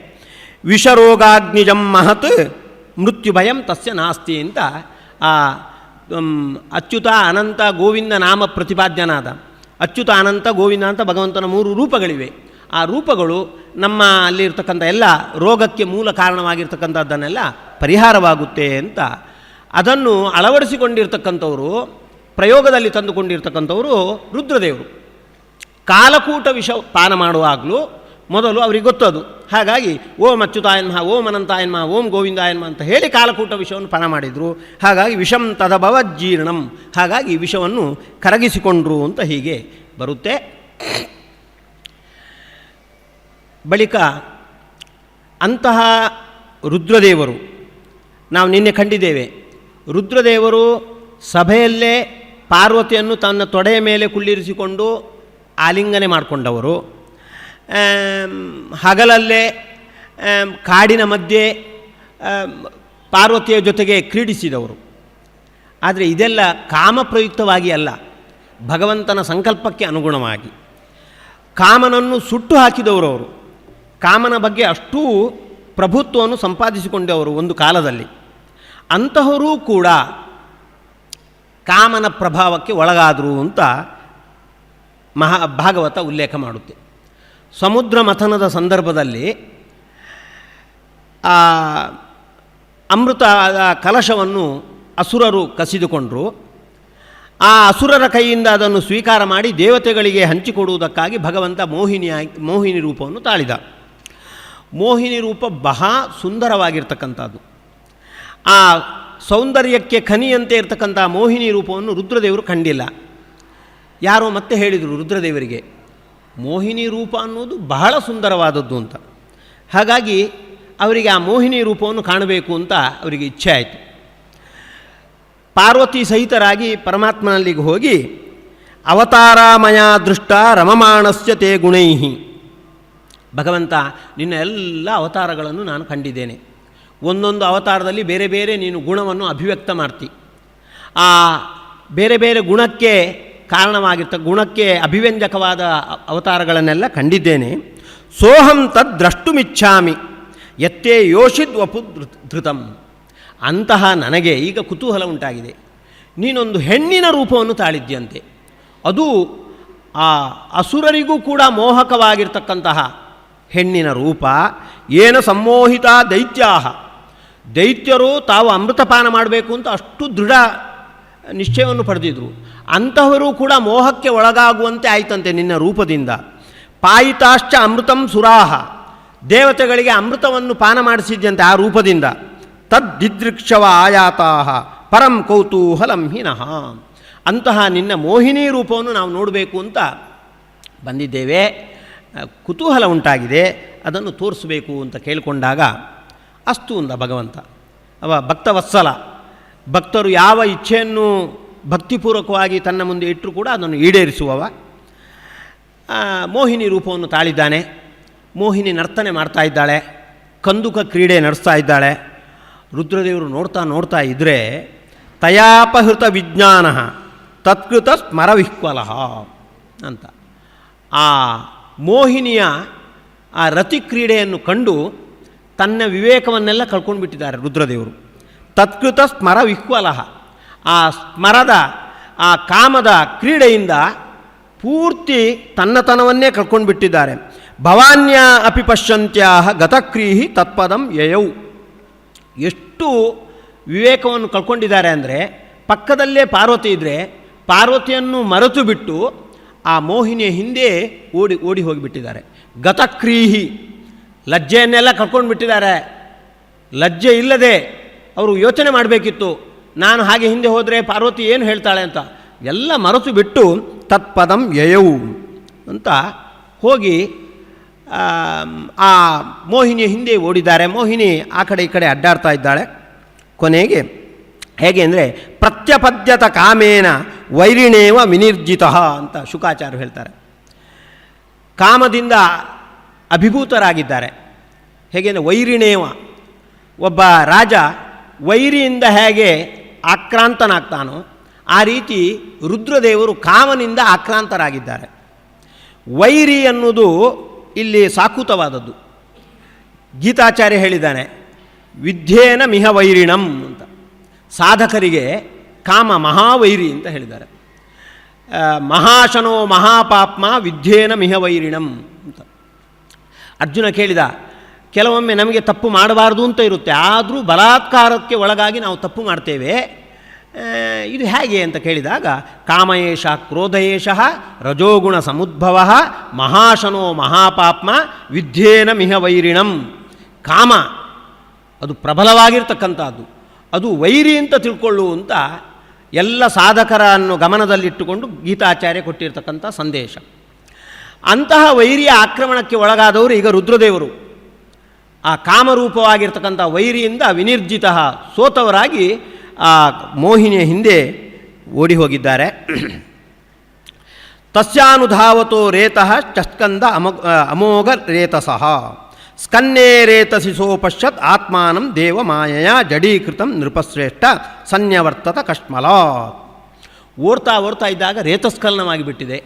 ವಿಷರೋಗಾಗ್ನಿಜಂ ಮಹತ್ ಮೃತ್ಯು ಭಯಂ ತಸ್ಯ ನಾಸ್ತಿ ಅಂತ ಆ ಅಚ್ಯುತ ಅನಂತ ಗೋವಿಂದ ನಾಮ ಪ್ರತಿಪಾದ್ಯನಾದ ಅಚ್ಯುತ ಅನಂತ ಗೋವಿಂದ ಅಂತ ಭಗವಂತನ 3 ರೂಪಗಳಿವೆ. ಆ ರೂಪಗಳು ನಮ್ಮ ಅಲ್ಲಿರ್ತಕ್ಕಂಥ ಎಲ್ಲ ರೋಗಕ್ಕೆ ಮೂಲ ಕಾರಣವಾಗಿರ್ತಕ್ಕಂಥದ್ದನ್ನೆಲ್ಲ ಪರಿಹಾರವಾಗುತ್ತೆ ಅಂತ ಅದನ್ನು ಅಳವಡಿಸಿಕೊಂಡಿರ್ತಕ್ಕಂಥವರು, ಪ್ರಯೋಗದಲ್ಲಿ ತಂದುಕೊಂಡಿರ್ತಕ್ಕಂಥವರು ರುದ್ರದೇವರು. ಕಾಲಕೂಟ ವಿಷ ಪಾನ ಮಾಡುವಾಗಲೂ ಮೊದಲು ಅವರಿಗೆ ಗೊತ್ತದು. ಹಾಗಾಗಿ ಓಂ ಅಚ್ಯುತಾಯ ನಮಃ, ಓಂ ಅನಂತಾಯ ನಮಃ, ಓಂ ಗೋವಿಂದಾಯ ನಮಃ ಅಂತ ಹೇಳಿ ಕಾಲಕೂಟ ವಿಷವನ್ನು ಪಾನ ಮಾಡಿದರು. ಹಾಗಾಗಿ ವಿಷಂ ತದಭವಜ್ಜೀರ್ಣಂ, ಹಾಗಾಗಿ ವಿಷವನ್ನು ಕರಗಿಸಿಕೊಂಡ್ರು ಅಂತ ಹೀಗೆ ಬರುತ್ತೆ. ಬಳಿಕ ಅಂತಹ ರುದ್ರದೇವರು ನಾವು ನಿನ್ನೆ ಕಂಡಿದ್ದೇವೆ. ರುದ್ರದೇವರು ಸಭೆಯಲ್ಲೇ ಪಾರ್ವತಿಯನ್ನು ತನ್ನ ತೊಡೆಯ ಮೇಲೆ ಕುಳ್ಳಿರಿಸಿಕೊಂಡು ಆಲಿಂಗನೆ ಮಾಡಿಕೊಂಡವರು, ಹಗಲಲ್ಲೇ ಕಾಡಿನ ಮಧ್ಯೆ ಪಾರ್ವತಿಯ ಜೊತೆಗೆ ಕ್ರೀಡಿಸಿದವರು. ಆದರೆ ಇದೆಲ್ಲ ಕಾಮಪ್ರಯುಕ್ತವಾಗಿ ಅಲ್ಲ, ಭಗವಂತನ ಸಂಕಲ್ಪಕ್ಕೆ ಅನುಗುಣವಾಗಿ. ಕಾಮನನ್ನು ಸುಟ್ಟು ಹಾಕಿದವರು ಅವರು. ಕಾಮನ ಬಗ್ಗೆ ಅಷ್ಟೂ ಪ್ರಭುತ್ವವನ್ನು ಸಂಪಾದಿಸಿಕೊಂಡವರು ಒಂದು ಕಾಲದಲ್ಲಿ. ಅಂತಹವರೂ ಕೂಡ ಕಾಮನ ಪ್ರಭಾವಕ್ಕೆ ಒಳಗಾದರು ಅಂತ ಭಾಗವತ ಉಲ್ಲೇಖ ಮಾಡುತ್ತೆ. ಸಮುದ್ರ ಮಥನದ ಸಂದರ್ಭದಲ್ಲಿ ಅಮೃತ ಕಲಶವನ್ನು ಅಸುರರು ಕಸಿದುಕೊಂಡರು. ಆ ಅಸುರರ ಕೈಯಿಂದ ಅದನ್ನು ಸ್ವೀಕಾರ ಮಾಡಿ ದೇವತೆಗಳಿಗೆ ಹಂಚಿಕೊಡುವುದಕ್ಕಾಗಿ ಭಗವಂತ ಮೋಹಿನಿ ರೂಪವನ್ನು ತಾಳಿದ. ಮೋಹಿನಿ ರೂಪ ಬಹಳ ಸುಂದರವಾಗಿರ್ತಕ್ಕಂಥದ್ದು. ಆ ಸೌಂದರ್ಯಕ್ಕೆ ಖನಿಯಂತೆ ಇರತಕ್ಕಂಥ ಮೋಹಿನಿ ರೂಪವನ್ನು ರುದ್ರದೇವರು ಕಂಡಿಲ್ಲ. ಯಾರೋ ಮತ್ತೆ ಹೇಳಿದರು ರುದ್ರದೇವರಿಗೆ, ಮೋಹಿನಿ ರೂಪ ಅನ್ನೋದು ಬಹಳ ಸುಂದರವಾದದ್ದು ಅಂತ. ಹಾಗಾಗಿ ಅವರಿಗೆ ಆ ಮೋಹಿನಿ ರೂಪವನ್ನು ಕಾಣಬೇಕು ಅಂತ ಅವರಿಗೆ ಇಚ್ಛೆ ಆಯಿತು. ಪಾರ್ವತಿ ಸಹಿತರಾಗಿ ಪರಮಾತ್ಮನಲ್ಲಿಗೆ ಹೋಗಿ ಅವತಾರಾಮಯ ದೃಷ್ಟ ರಮಮಾಣಸ್ಯ ತೇ ಗುಣೈಹಿ, ಭಗವಂತ ನಿನ್ನ ಎಲ್ಲ ಅವತಾರಗಳನ್ನು ನಾನು ಕಂಡಿದ್ದೇನೆ. ಒಂದೊಂದು ಅವತಾರದಲ್ಲಿ ಬೇರೆ ಬೇರೆ ನೀನು ಗುಣವನ್ನು ಅಭಿವ್ಯಕ್ತ ಮಾಡ್ತಿ. ಆ ಬೇರೆ ಬೇರೆ ಗುಣಕ್ಕೆ ಗುಣಕ್ಕೆ ಅಭಿವ್ಯಂಜಕವಾದ ಅವತಾರಗಳನ್ನೆಲ್ಲ ಕಂಡಿದ್ದೇನೆ. ಸೋಹಂ ತದ್ ದ್ರಷ್ಟುಮಿಚ್ಛಾಮಿ ಯತ್ತೇ ಯೋಷಿದ್ ವಪು ಧೃತಂ. ಅಂತಹ ನನಗೆ ಈಗ ಕುತೂಹಲ ಉಂಟಾಗಿದೆ. ನೀನೊಂದು ಹೆಣ್ಣಿನ ರೂಪವನ್ನು ತಾಳಿದ್ಯಂತೆ. ಅದು ಆ ಅಸುರರಿಗೂ ಕೂಡ ಮೋಹಕವಾಗಿರ್ತಕ್ಕಂತಹ ಹೆಣ್ಣಿನ ರೂಪ. ಏನ ಸಮ್ಮೋಹಿತ ದೈತ್ಯಾಹ, ದೈತ್ಯರು ತಾವು ಅಮೃತಪಾನ ಮಾಡಬೇಕು ಅಂತ ಅಷ್ಟು ದೃಢ ನಿಶ್ಚಯವನ್ನು ಪಡೆದಿದ್ರು. ಅಂತಹವರು ಕೂಡ ಮೋಹಕ್ಕೆ ಒಳಗಾಗುವಂತೆ ಆಯಿತಂತೆ ನಿನ್ನ ರೂಪದಿಂದ. ಪಾಯಿತಾಶ್ಚ ಅಮೃತಂ ಸುರಾಹ, ದೇವತೆಗಳಿಗೆ ಅಮೃತವನ್ನು ಪಾನ ಮಾಡಿಸಿದ್ದಂತೆ ಆ ರೂಪದಿಂದ. ತದ್ದಿದೃಕ್ಷವ ಆಯಾತಾಹ ಪರಂ ಕೌತೂಹಲಂ ಹಿನಃ. ಅಂತಹ ನಿನ್ನ ಮೋಹಿನಿ ರೂಪವನ್ನು ನಾವು ನೋಡಬೇಕು ಅಂತ ಬಂದಿದ್ದೇವೆ, ಕುತೂಹಲ ಉಂಟಾಗಿದೆ, ಅದನ್ನು ತೋರಿಸಬೇಕು ಅಂತ ಕೇಳಿಕೊಂಡಾಗ ಅಸ್ತು ಅಂದ ಭಗವಂತ. ಅವ ಭಕ್ತವತ್ಸಲ, ಭಕ್ತರು ಯಾವ ಇಚ್ಛೆಯನ್ನು ಭಕ್ತಿಪೂರ್ವಕವಾಗಿ ತನ್ನ ಮುಂದೆ ಇಟ್ಟರೂ ಕೂಡ ಅದನ್ನು ಈಡೇರಿಸುವವ. ಮೋಹಿನಿ ರೂಪವನ್ನು ತಾಳಿದ್ದಾನೆ. ಮೋಹಿನಿ ನರ್ತನೆ ಮಾಡ್ತಾ ಇದ್ದಾಳೆ, ಕಂದುಕ ಕ್ರೀಡೆ ನಡೆಸ್ತಾ ಇದ್ದಾಳೆ. ರುದ್ರದೇವರು ನೋಡ್ತಾ ಇದ್ದರೆ ತಯಾಪಹೃತ ವಿಜ್ಞಾನ ತತ್ಕೃತ ಸ್ಮರವಿಹ್ವಲ ಅಂತ ಆ ಮೋಹಿನಿಯ ಆ ರತಿ ಕ್ರೀಡೆಯನ್ನು ಕಂಡು ತನ್ನ ವಿವೇಕವನ್ನೆಲ್ಲ ಕಳ್ಕೊಂಡು ಬಿಟ್ಟಿದ್ದಾರೆ ರುದ್ರದೇವರು. ತತ್ಕೃತ ಸ್ಮರವಿಹ್ವಲ, ಆ ಸ್ಮರದ ಆ ಕಾಮದ ಕ್ರೀಡೆಯಿಂದ ಪೂರ್ತಿ ತನ್ನತನವನ್ನೇ ಕಳ್ಕೊಂಡು ಬಿಟ್ಟಿದ್ದಾರೆ. ಭವಾನ್ಯ ಅಪಿ ಪಶ್ಯಂತ್ಯಾಹ ಗತಕ್ರೀಹಿ ತತ್ಪದಂ ಯಯೌ. ಎಷ್ಟು ವಿವೇಕವನ್ನು ಕಳ್ಕೊಂಡಿದ್ದಾರೆ ಅಂದರೆ, ಪಕ್ಕದಲ್ಲೇ ಪಾರ್ವತಿ ಇದ್ದರೆ ಪಾರ್ವತಿಯನ್ನು ಮರೆತು ಬಿಟ್ಟು ಆ ಮೋಹಿನಿಯ ಹಿಂದೆ ಓಡಿ ಹೋಗಿಬಿಟ್ಟಿದ್ದಾರೆ. ಗತಕ್ರೀಹಿ, ಲಜ್ಜೆಯನ್ನೆಲ್ಲ ಕಳ್ಕೊಂಡು ಬಿಟ್ಟಿದ್ದಾರೆ. ಲಜ್ಜೆ ಇಲ್ಲದೆ ಅವರು ಯೋಚನೆ ಮಾಡಬೇಕಿತ್ತು, ನಾನು ಹಾಗೆ ಹಿಂದೆ ಹೋದರೆ ಪಾರ್ವತಿ ಏನು ಹೇಳ್ತಾಳೆ ಅಂತ. ಎಲ್ಲ ಮರೆತು ಬಿಟ್ಟು ತತ್ಪದಂ ಯಯೌ ಅಂತ ಹೋಗಿ ಆ ಮೋಹಿನಿಯ ಹಿಂದೆ ಓಡಿದ್ದಾರೆ. ಮೋಹಿನಿ ಆ ಕಡೆ ಈ ಕಡೆ ಅಡ್ಡಾಡ್ತಾ ಇದ್ದಾಳೆ. ಕೊನೆಗೆ ಹೇಗೆ ಅಂದರೆ ಪ್ರತ್ಯಪದ್ಯತ ಕಾಮೇನ ವೈರಿಣೇವ ವಿನಿರ್ಜಿತ ಅಂತ ಶುಕಾಚಾರ್ಯರು ಹೇಳ್ತಾರೆ. ಕಾಮದಿಂದ ಅಭಿಭೂತರಾಗಿದ್ದಾರೆ. ಹೇಗೆ ಅಂದರೆ ವೈರಿಣೇವ, ಒಬ್ಬ ರಾಜ ವೈರಿಯಿಂದ ಹೇಗೆ ಆಕ್ರಾಂತನಾಗ್ತಾನೋ ಆ ರೀತಿ ರುದ್ರದೇವರು ಕಾಮನಿಂದ ಆಕ್ರಾಂತರಾಗಿದ್ದಾರೆ. ವೈರಿ ಅನ್ನೋದು ಇಲ್ಲಿ ಸಾಕೂತವಾದದ್ದು. ಗೀತಾಚಾರ್ಯ ಹೇಳಿದ್ದಾನೆ, ವಿದ್ಯೇನ ಮಿಹ ವೈರಿಣಂ ಅಂತ. ಸಾಧಕರಿಗೆ ಕಾಮ ಮಹಾವೈರಿ ಅಂತ ಹೇಳಿದ್ದಾರೆ. ಮಹಾಶನೋ ಮಹಾಪಾಪ್ಮ ವಿದ್ಯೇನ ಮಿಹ ವೈರಿಣಂ ಅಂತ. ಅರ್ಜುನ ಕೇಳಿದ, ಕೆಲವೊಮ್ಮೆ ನಮಗೆ ತಪ್ಪು ಮಾಡಬಾರ್ದು ಅಂತ ಇರುತ್ತೆ, ಆದರೂ ಬಲಾತ್ಕಾರಕ್ಕೆ ಒಳಗಾಗಿ ನಾವು ತಪ್ಪು ಮಾಡ್ತೇವೆ, ಇದು ಹೇಗೆ ಅಂತ ಕೇಳಿದಾಗ, ಕಾಮಯೇಷ ಕ್ರೋಧಯೇಷ ರಜೋಗುಣ ಸಮುದ್ಭವ ಮಹಾಶನೋ ಮಹಾಪಾಪ್ಮ ವಿದ್ಯೇನ ಮಿಹ ವೈರಿಣಂ. ಕಾಮ ಅದು ಪ್ರಬಲವಾಗಿರ್ತಕ್ಕಂಥದ್ದು, ಅದು ವೈರಿ ಅಂತ ತಿಳ್ಕೊಳ್ಳುವಂಥ ಎಲ್ಲ ಸಾಧಕರನ್ನು ಗಮನದಲ್ಲಿಟ್ಟುಕೊಂಡು ಗೀತಾಚಾರ್ಯ ಕೊಟ್ಟಿರ್ತಕ್ಕಂಥ ಸಂದೇಶ. ಅಂತಹ ವೈರಿಯ ಆಕ್ರಮಣಕ್ಕೆ ಒಳಗಾದವರು ಈಗ ರುದ್ರದೇವರು. ಆ ಕಾಮರೂಪವಾಗಿರ್ತಕ್ಕಂಥ ವೈರಿಯಿಂದ ವಿನಿರ್ಜಿತ, ಸೋತವರಾಗಿ ಆ ಮೋಹಿನಿಯ ಹಿಂದೆ ಓಡಿ ಹೋಗಿದ್ದಾರೆ. ತಸ್ಯಾನುಧಾವತೋ ರೇತಃ ಚಸ್ಕಂದ ಅಮೋಘ ರೇತಸಃ ಸ್ಕನ್ನೇ ರೇತಸಿ ಸೋಪಶ್ಯತ್ ಆತ್ಮಾನಂ ದೇವಮಾಯಯ ಜಡೀಕೃತಂ ನೃಪಶ್ರೇಷ್ಠ ಸನ್ಯವರ್ತತ ಕಶ್ಮಲಾತ್. ಓಡ್ತಾ ಓಡ್ತಾ ಇದ್ದಾಗ ರೇತಸ್ಖಲನವಾಗಿಬಿಟ್ಟಿದೆ.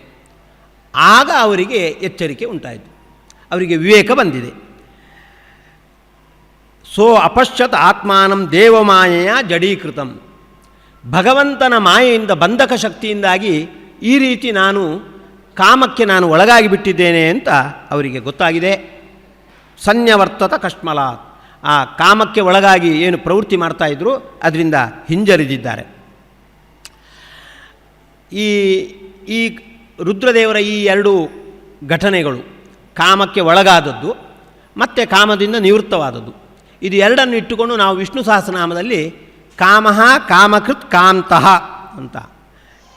ಆಗ ಅವರಿಗೆ ಎಚ್ಚರಿಕೆ ಉಂಟಾಯಿತು, ಅವರಿಗೆ ವಿವೇಕ ಬಂದಿದೆ. ಸೋ ಅಪಶ್ಯತ್ ಆತ್ಮಾನಂ ದೇವಮಾಯೆಯ ಜಡೀಕೃತಂ. ಭಗವಂತನ ಮಾಯೆಯಿಂದ, ಬಂಧಕ ಶಕ್ತಿಯಿಂದಾಗಿ ಈ ರೀತಿ ಕಾಮಕ್ಕೆ ನಾನು ಒಳಗಾಗಿ ಬಿಟ್ಟಿದ್ದೇನೆ ಅಂತ ಅವರಿಗೆ ಗೊತ್ತಾಗಿದೆ. ಸನ್ಯವರ್ತತ ಕಶ್ಮಲಾತ್. ಆ ಕಾಮಕ್ಕೆ ಒಳಗಾಗಿ ಏನು ಪ್ರವೃತ್ತಿ ಮಾಡ್ತಾಯಿದ್ರು ಅದರಿಂದ ಹಿಂಜರಿದಿದ್ದಾರೆ. ಈ ರುದ್ರದೇವರ ಈ ಎರಡು ಘಟನೆಗಳು, ಕಾಮಕ್ಕೆ ಒಳಗಾದದ್ದು ಮತ್ತು ಕಾಮದಿಂದ ನಿವೃತ್ತವಾದದ್ದು, ಇದು ಎರಡನ್ನು ಇಟ್ಟುಕೊಂಡು ನಾವು ವಿಷ್ಣು ಸಹಸ್ರನಾಮದಲ್ಲಿ ಕಾಮಃ ಕಾಮಕೃತ್ ಕಾಂತಃ ಅಂತ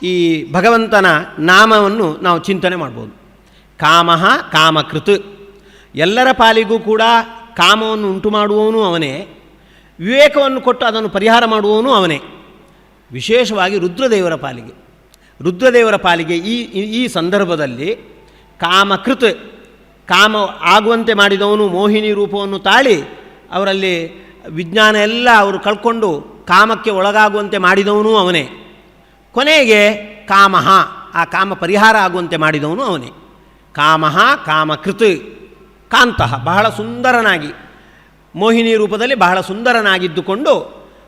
ಈ ಭಗವಂತನ ನಾಮವನ್ನು ನಾವು ಚಿಂತನೆ ಮಾಡ್ಬೋದು. ಕಾಮಃ ಕಾಮಕೃತ್, ಎಲ್ಲರ ಪಾಲಿಗೂ ಕೂಡ ಕಾಮವನ್ನು ಉಂಟು ಮಾಡುವವನು ಅವನೇ, ವಿವೇಕವನ್ನು ಕೊಟ್ಟು ಅದನ್ನು ಪರಿಹಾರ ಮಾಡುವವನು ಅವನೇ. ವಿಶೇಷವಾಗಿ ರುದ್ರದೇವರ ಪಾಲಿಗೆ ಈ ಸಂದರ್ಭದಲ್ಲಿ ಕಾಮಕೃತ್, ಕಾಮ ಆಗುವಂತೆ ಮಾಡಿದವನು, ಮೋಹಿನಿ ರೂಪವನ್ನು ತಾಳಿ ಅವರಲ್ಲಿ ವಿಜ್ಞಾನ ಎಲ್ಲ ಅವರು ಕಳ್ಕೊಂಡು ಕಾಮಕ್ಕೆ ಒಳಗಾಗುವಂತೆ ಮಾಡಿದವನು ಅವನೇ. ಕೊನೆಗೆ ಕಾಮಃ, ಆ ಕಾಮ ಪರಿಹಾರ ಆಗುವಂತೆ ಮಾಡಿದವನು ಅವನೇ. ಕಾಮಃ ಕಾಮಕೃತ್ ಕಾಂತಃ, ಬಹಳ ಸುಂದರನಾಗಿ ಮೋಹಿನಿ ರೂಪದಲ್ಲಿ ಬಹಳ ಸುಂದರನಾಗಿದ್ದುಕೊಂಡು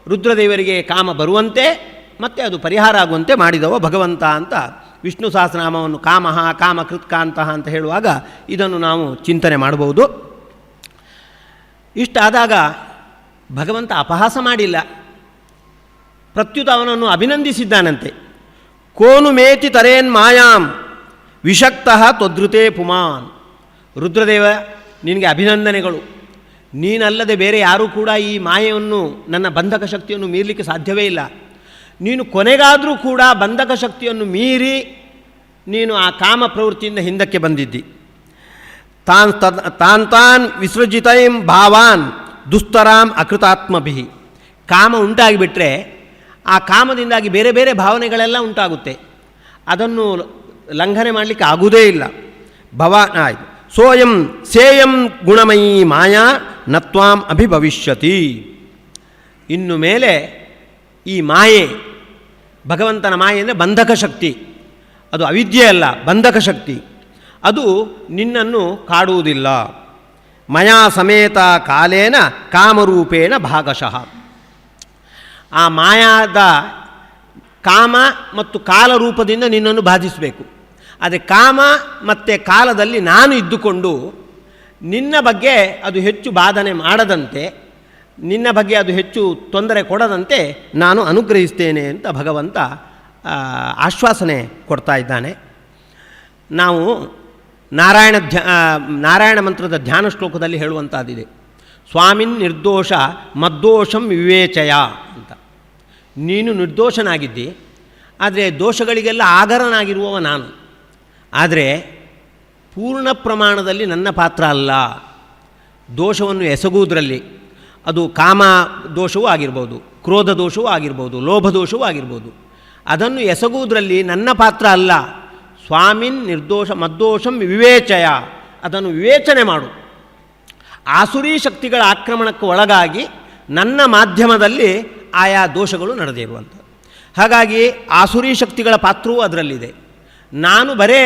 ರುದ್ರದೇವರಿಗೆ ಕಾಮ ಬರುವಂತೆ ಮತ್ತು ಅದು ಪರಿಹಾರ ಆಗುವಂತೆ ಮಾಡಿದವ ಭಗವಂತ ಅಂತ ವಿಷ್ಣು ಸಹಸ್ರನಾಮವನ್ನು ಕಾಮಃ ಕಾಮಕೃತ್ ಕಾಂತಃ ಅಂತ ಹೇಳುವಾಗ ಇದನ್ನು ನಾವು ಚಿಂತನೆ ಮಾಡಬಹುದು. ಇಷ್ಟಾದಾಗ ಭಗವಂತ ಅಪಹಾಸ ಮಾಡಿಲ್ಲ, ಪ್ರತ್ಯುತ ಅವನನ್ನು ಅಭಿನಂದಿಸಿದ್ದಾನಂತೆ. ಕೋನು ಮೇತಿ ತರೇನ್ ಮಾಯಾಂ ವಿಷಕ್ತಃ ತ್ವದೃತೆ ಪುಮಾನ್. ರುದ್ರದೇವ, ನಿನಗೆ ಅಭಿನಂದನೆಗಳು. ನೀನಲ್ಲದೆ ಬೇರೆ ಯಾರೂ ಕೂಡ ಈ ಮಾಯೆಯನ್ನು, ನನ್ನ ಬಂಧಕ ಶಕ್ತಿಯನ್ನು ಮೀರಲಿಕ್ಕೆ ಸಾಧ್ಯವೇ ಇಲ್ಲ. ನೀನು ಕೊನೆಗಾದರೂ ಕೂಡ ಬಂಧಕ ಶಕ್ತಿಯನ್ನು ಮೀರಿ ನೀನು ಆ ಕಾಮ ಪ್ರವೃತ್ತಿಯಿಂದ ಹಿಂದಕ್ಕೆ ಬಂದಿದ್ದಿ. ತಾನ್ ವಿಸೃಜಿತೈಂ ಭಾವಾನ್ ದುಸ್ತರಾಂ ಅಕೃತಾತ್ಮಭಿ. ಕಾಮ ಉಂಟಾಗಿಬಿಟ್ರೆ ಆ ಕಾಮದಿಂದಾಗಿ ಬೇರೆ ಬೇರೆ ಭಾವನೆಗಳೆಲ್ಲ ಉಂಟಾಗುತ್ತೆ, ಅದನ್ನು ಲಂಘನೆ ಮಾಡಲಿಕ್ಕೆ ಆಗುವುದೇ ಇಲ್ಲ. ಆಯಿತು. ಸೋಯಂ ಸೇಯಂ ಗುಣಮಯೀ ಮಾಯಾ ನತ್ವಾಂ ಅಭಿಭವಿಷ್ಯತಿ. ಇನ್ನು ಮೇಲೆ ಈ ಮಾಯೆ, ಭಗವಂತನ ಮಾಯೆ ಅಂದರೆ ಬಂಧಕ ಶಕ್ತಿ, ಅದು ಅವಿದ್ಯೆ ಅಲ್ಲ, ಬಂಧಕ ಶಕ್ತಿ, ಅದು ನಿನ್ನನ್ನು ಕಾಡುವುದಿಲ್ಲ. ಮಯಾ ಸಮೇತ ಕಾಲೇನ ಕಾಮರೂಪೇಣ ಭಾಗಶಃ. ಆ ಮಾಯಾದ ಕಾಮ ಮತ್ತು ಕಾಲ ರೂಪದಿಂದ ನಿನ್ನನ್ನು ಬಾಧಿಸಬೇಕು. ಆದರೆ ಕಾಮ ಮತ್ತು ಕಾಲದಲ್ಲಿ ನಾನು ಇದ್ದುಕೊಂಡು ನಿನ್ನ ಬಗ್ಗೆ ಅದು ಹೆಚ್ಚು ಬಾಧನೆ ಮಾಡದಂತೆ, ನಿನ್ನ ಬಗ್ಗೆ ಅದು ಹೆಚ್ಚು ತೊಂದರೆ ಕೊಡದಂತೆ ನಾನು ಅನುಗ್ರಹಿಸ್ತೇನೆ ಅಂತ ಭಗವಂತ ಆಶ್ವಾಸನೆ ಕೊಡ್ತಾ ಇದ್ದಾನೆ. ನಾವು ನಾರಾಯಣ ಮಂತ್ರದ ಧ್ಯಾನ ಶ್ಲೋಕದಲ್ಲಿ ಹೇಳುವಂಥದ್ದಿದೆ, ಸ್ವಾಮಿನ್ ನಿರ್ದೋಷ ಮದ್ದೋಷಂ ವಿವೇಚಯ ಅಂತ. ನೀನು ನಿರ್ದೋಷನಾಗಿದ್ದಿ, ಆದರೆ ದೋಷಗಳಿಗೆಲ್ಲ ಆಗರನಾಗಿರುವವ ನಾನು. ಆದರೆ ಪೂರ್ಣ ಪ್ರಮಾಣದಲ್ಲಿ ನನ್ನ ಪಾತ್ರ ಅಲ್ಲ. ದೋಷವನ್ನು ಎಸಗುವುದರಲ್ಲಿ ಅದು ಕಾಮ ದೋಷವೂ ಆಗಿರ್ಬೋದು, ಕ್ರೋಧ ದೋಷವೂ ಆಗಿರ್ಬೋದು, ಲೋಭ ದೋಷವೂ ಆಗಿರ್ಬೋದು. ಅದನ್ನು ಎಸಗುವುದರಲ್ಲಿ ನನ್ನ ಪಾತ್ರ ಅಲ್ಲ. ಸ್ವಾಮಿನ್ ನಿರ್ದೋಷ ಮದ್ದೋಷಂ ವಿವೇಚಯ, ಅದನ್ನು ವಿವೇಚನೆ ಮಾಡು. ಆಸುರಿ ಶಕ್ತಿಗಳ ಆಕ್ರಮಣಕ್ಕೆ ಒಳಗಾಗಿ ನನ್ನ ಮಾಧ್ಯಮದಲ್ಲಿ ಆಯಾ ದೋಷಗಳು ನಡೆದಿರುವಂಥದ್ದು. ಹಾಗಾಗಿ ಆಸುರಿ ಶಕ್ತಿಗಳ ಪಾತ್ರವೂ ಅದರಲ್ಲಿದೆ. ನಾನು ಬರೇ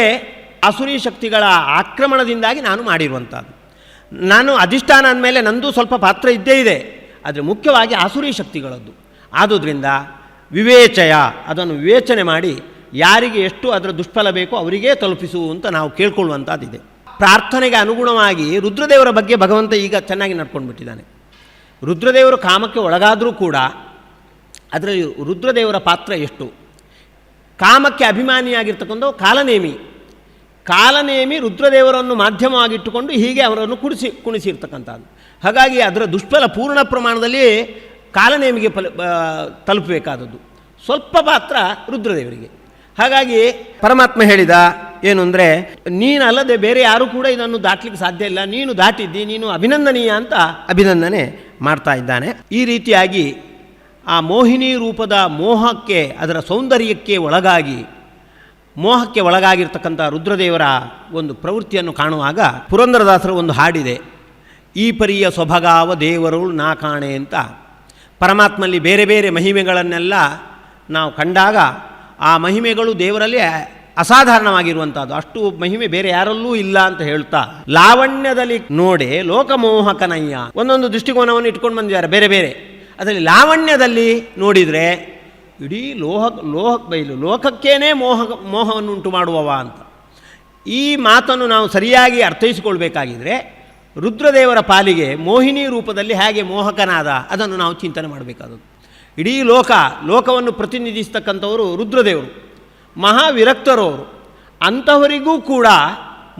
ಆಸುರಿ ಶಕ್ತಿಗಳ ಆಕ್ರಮಣದಿಂದಾಗಿ ನಾನು ಮಾಡಿರುವಂಥದ್ದು. ನಾನು ಅಧಿಷ್ಠಾನ ಅಂದಮೇಲೆ ನಂದು ಸ್ವಲ್ಪ ಪಾತ್ರ ಇದ್ದೇ ಇದೆ, ಆದರೆ ಮುಖ್ಯವಾಗಿ ಆಸುರಿ ಶಕ್ತಿಗಳದ್ದು. ಆದುದರಿಂದ ವಿವೇಚಯ, ಅದನ್ನು ವಿವೇಚನೆ ಮಾಡಿ ಯಾರಿಗೆ ಎಷ್ಟು ಅದರ ದುಷ್ಫಲ ಬೇಕೋ ಅವರಿಗೇ ತಲುಪಿಸು ಅಂತ ನಾವು ಕೇಳ್ಕೊಳ್ಳುವಂಥದ್ದಿದೆ. ಪ್ರಾರ್ಥನೆಗೆ ಅನುಗುಣವಾಗಿ ರುದ್ರದೇವರ ಬಗ್ಗೆ ಭಗವಂತ ಈಗ ಚೆನ್ನಾಗಿ ನಡ್ಕೊಂಡು ಬಿಟ್ಟಿದ್ದಾನೆ. ರುದ್ರದೇವರು ಕಾಮಕ್ಕೆ ಒಳಗಾದರೂ ಕೂಡ ಅದರಲ್ಲಿ ರುದ್ರದೇವರ ಪಾತ್ರ ಎಷ್ಟು? ಕಾಮಕ್ಕೆ ಅಭಿಮಾನಿಯಾಗಿರ್ತಕ್ಕಂಥ ಕಾಲನೇಮಿ ರುದ್ರದೇವರನ್ನು ಮಾಧ್ಯಮವಾಗಿಟ್ಟುಕೊಂಡು ಹೀಗೆ ಅವರನ್ನು ಕುಣಿಸಿರ್ತಕ್ಕಂಥದ್ದು. ಹಾಗಾಗಿ ಅದರ ದುಷ್ಫಲ ಪೂರ್ಣ ಪ್ರಮಾಣದಲ್ಲಿ ಕಾಲನೇಮಿಗೆ ತಲುಪಬೇಕಾದದ್ದು, ಸ್ವಲ್ಪ ಪಾತ್ರ ರುದ್ರದೇವರಿಗೆ. ಹಾಗಾಗಿ ಪರಮಾತ್ಮ ಹೇಳಿದ ಏನು ಅಂದರೆ, ನೀನಲ್ಲದೆ ಬೇರೆ ಯಾರೂ ಕೂಡ ಇದನ್ನು ದಾಟಲಿಕ್ಕೆ ಸಾಧ್ಯ ಇಲ್ಲ, ನೀನು ದಾಟಿದ್ದಿ, ನೀನು ಅಭಿನಂದನೀಯ ಅಂತ ಅಭಿನಂದನೆ ಮಾಡ್ತಾ ಇದ್ದಾನೆ. ಈ ರೀತಿಯಾಗಿ ಆ ಮೋಹಿನಿ ರೂಪದ ಮೋಹಕ್ಕೆ, ಅದರ ಸೌಂದರ್ಯಕ್ಕೆ ಮೋಹಕ್ಕೆ ಒಳಗಾಗಿರ್ತಕ್ಕಂಥ ರುದ್ರದೇವರ ಒಂದು ಪ್ರವೃತ್ತಿಯನ್ನು ಕಾಣುವಾಗ ಪುರಂದರದಾಸರ ಒಂದು ಹಾಡಿದೆ, ಈ ಪರಿಯ ಸೊಬಗಾವ ದೇವರು ನಾ ಕಾಣೆ ಅಂತ. ಪರಮಾತ್ಮನಲ್ಲಿ ಬೇರೆ ಬೇರೆ ಮಹಿಮೆಗಳನ್ನೆಲ್ಲ ನಾವು ಕಂಡಾಗ ಆ ಮಹಿಮೆಗಳು ದೇವರಲ್ಲಿ ಅಸಾಧಾರಣವಾಗಿರುವಂಥದ್ದು, ಅಷ್ಟು ಮಹಿಮೆ ಬೇರೆ ಯಾರಲ್ಲೂ ಇಲ್ಲ ಅಂತ ಹೇಳ್ತಾ, ಲಾವಣ್ಯದಲ್ಲಿ ನೋಡೆ ಲೋಕಮೋಹಕನಯ್ಯ, ಒಂದೊಂದು ದೃಷ್ಟಿಕೋನವನ್ನು ಇಟ್ಕೊಂಡು ಬಂದಿದ್ದಾರೆ ಬೇರೆ ಬೇರೆ. ಅದರಲ್ಲಿ ಲಾವಣ್ಯದಲ್ಲಿ ನೋಡಿದರೆ ಇಡೀ ಲೋಕಕ್ಕೇನೆ ಮೋಹವನ್ನು ಉಂಟು ಮಾಡುವವ ಅಂತ. ಈ ಮಾತನ್ನು ನಾವು ಸರಿಯಾಗಿ ಅರ್ಥೈಸಿಕೊಳ್ಬೇಕಾಗಿದ್ರೆ ರುದ್ರದೇವರ ಪಾಲಿಗೆ ಮೋಹಿನಿ ರೂಪದಲ್ಲಿ ಹೇಗೆ ಮೋಹಕನಾದ ಅದನ್ನು ನಾವು ಚಿಂತನೆ ಮಾಡಬೇಕಾದದ್ದು. ಇಡೀ ಲೋಕವನ್ನು ಪ್ರತಿನಿಧಿಸ್ತಕ್ಕಂಥವರು ರುದ್ರದೇವರು, ಮಹಾವಿರಕ್ತರವರು. ಅಂಥವರಿಗೂ ಕೂಡ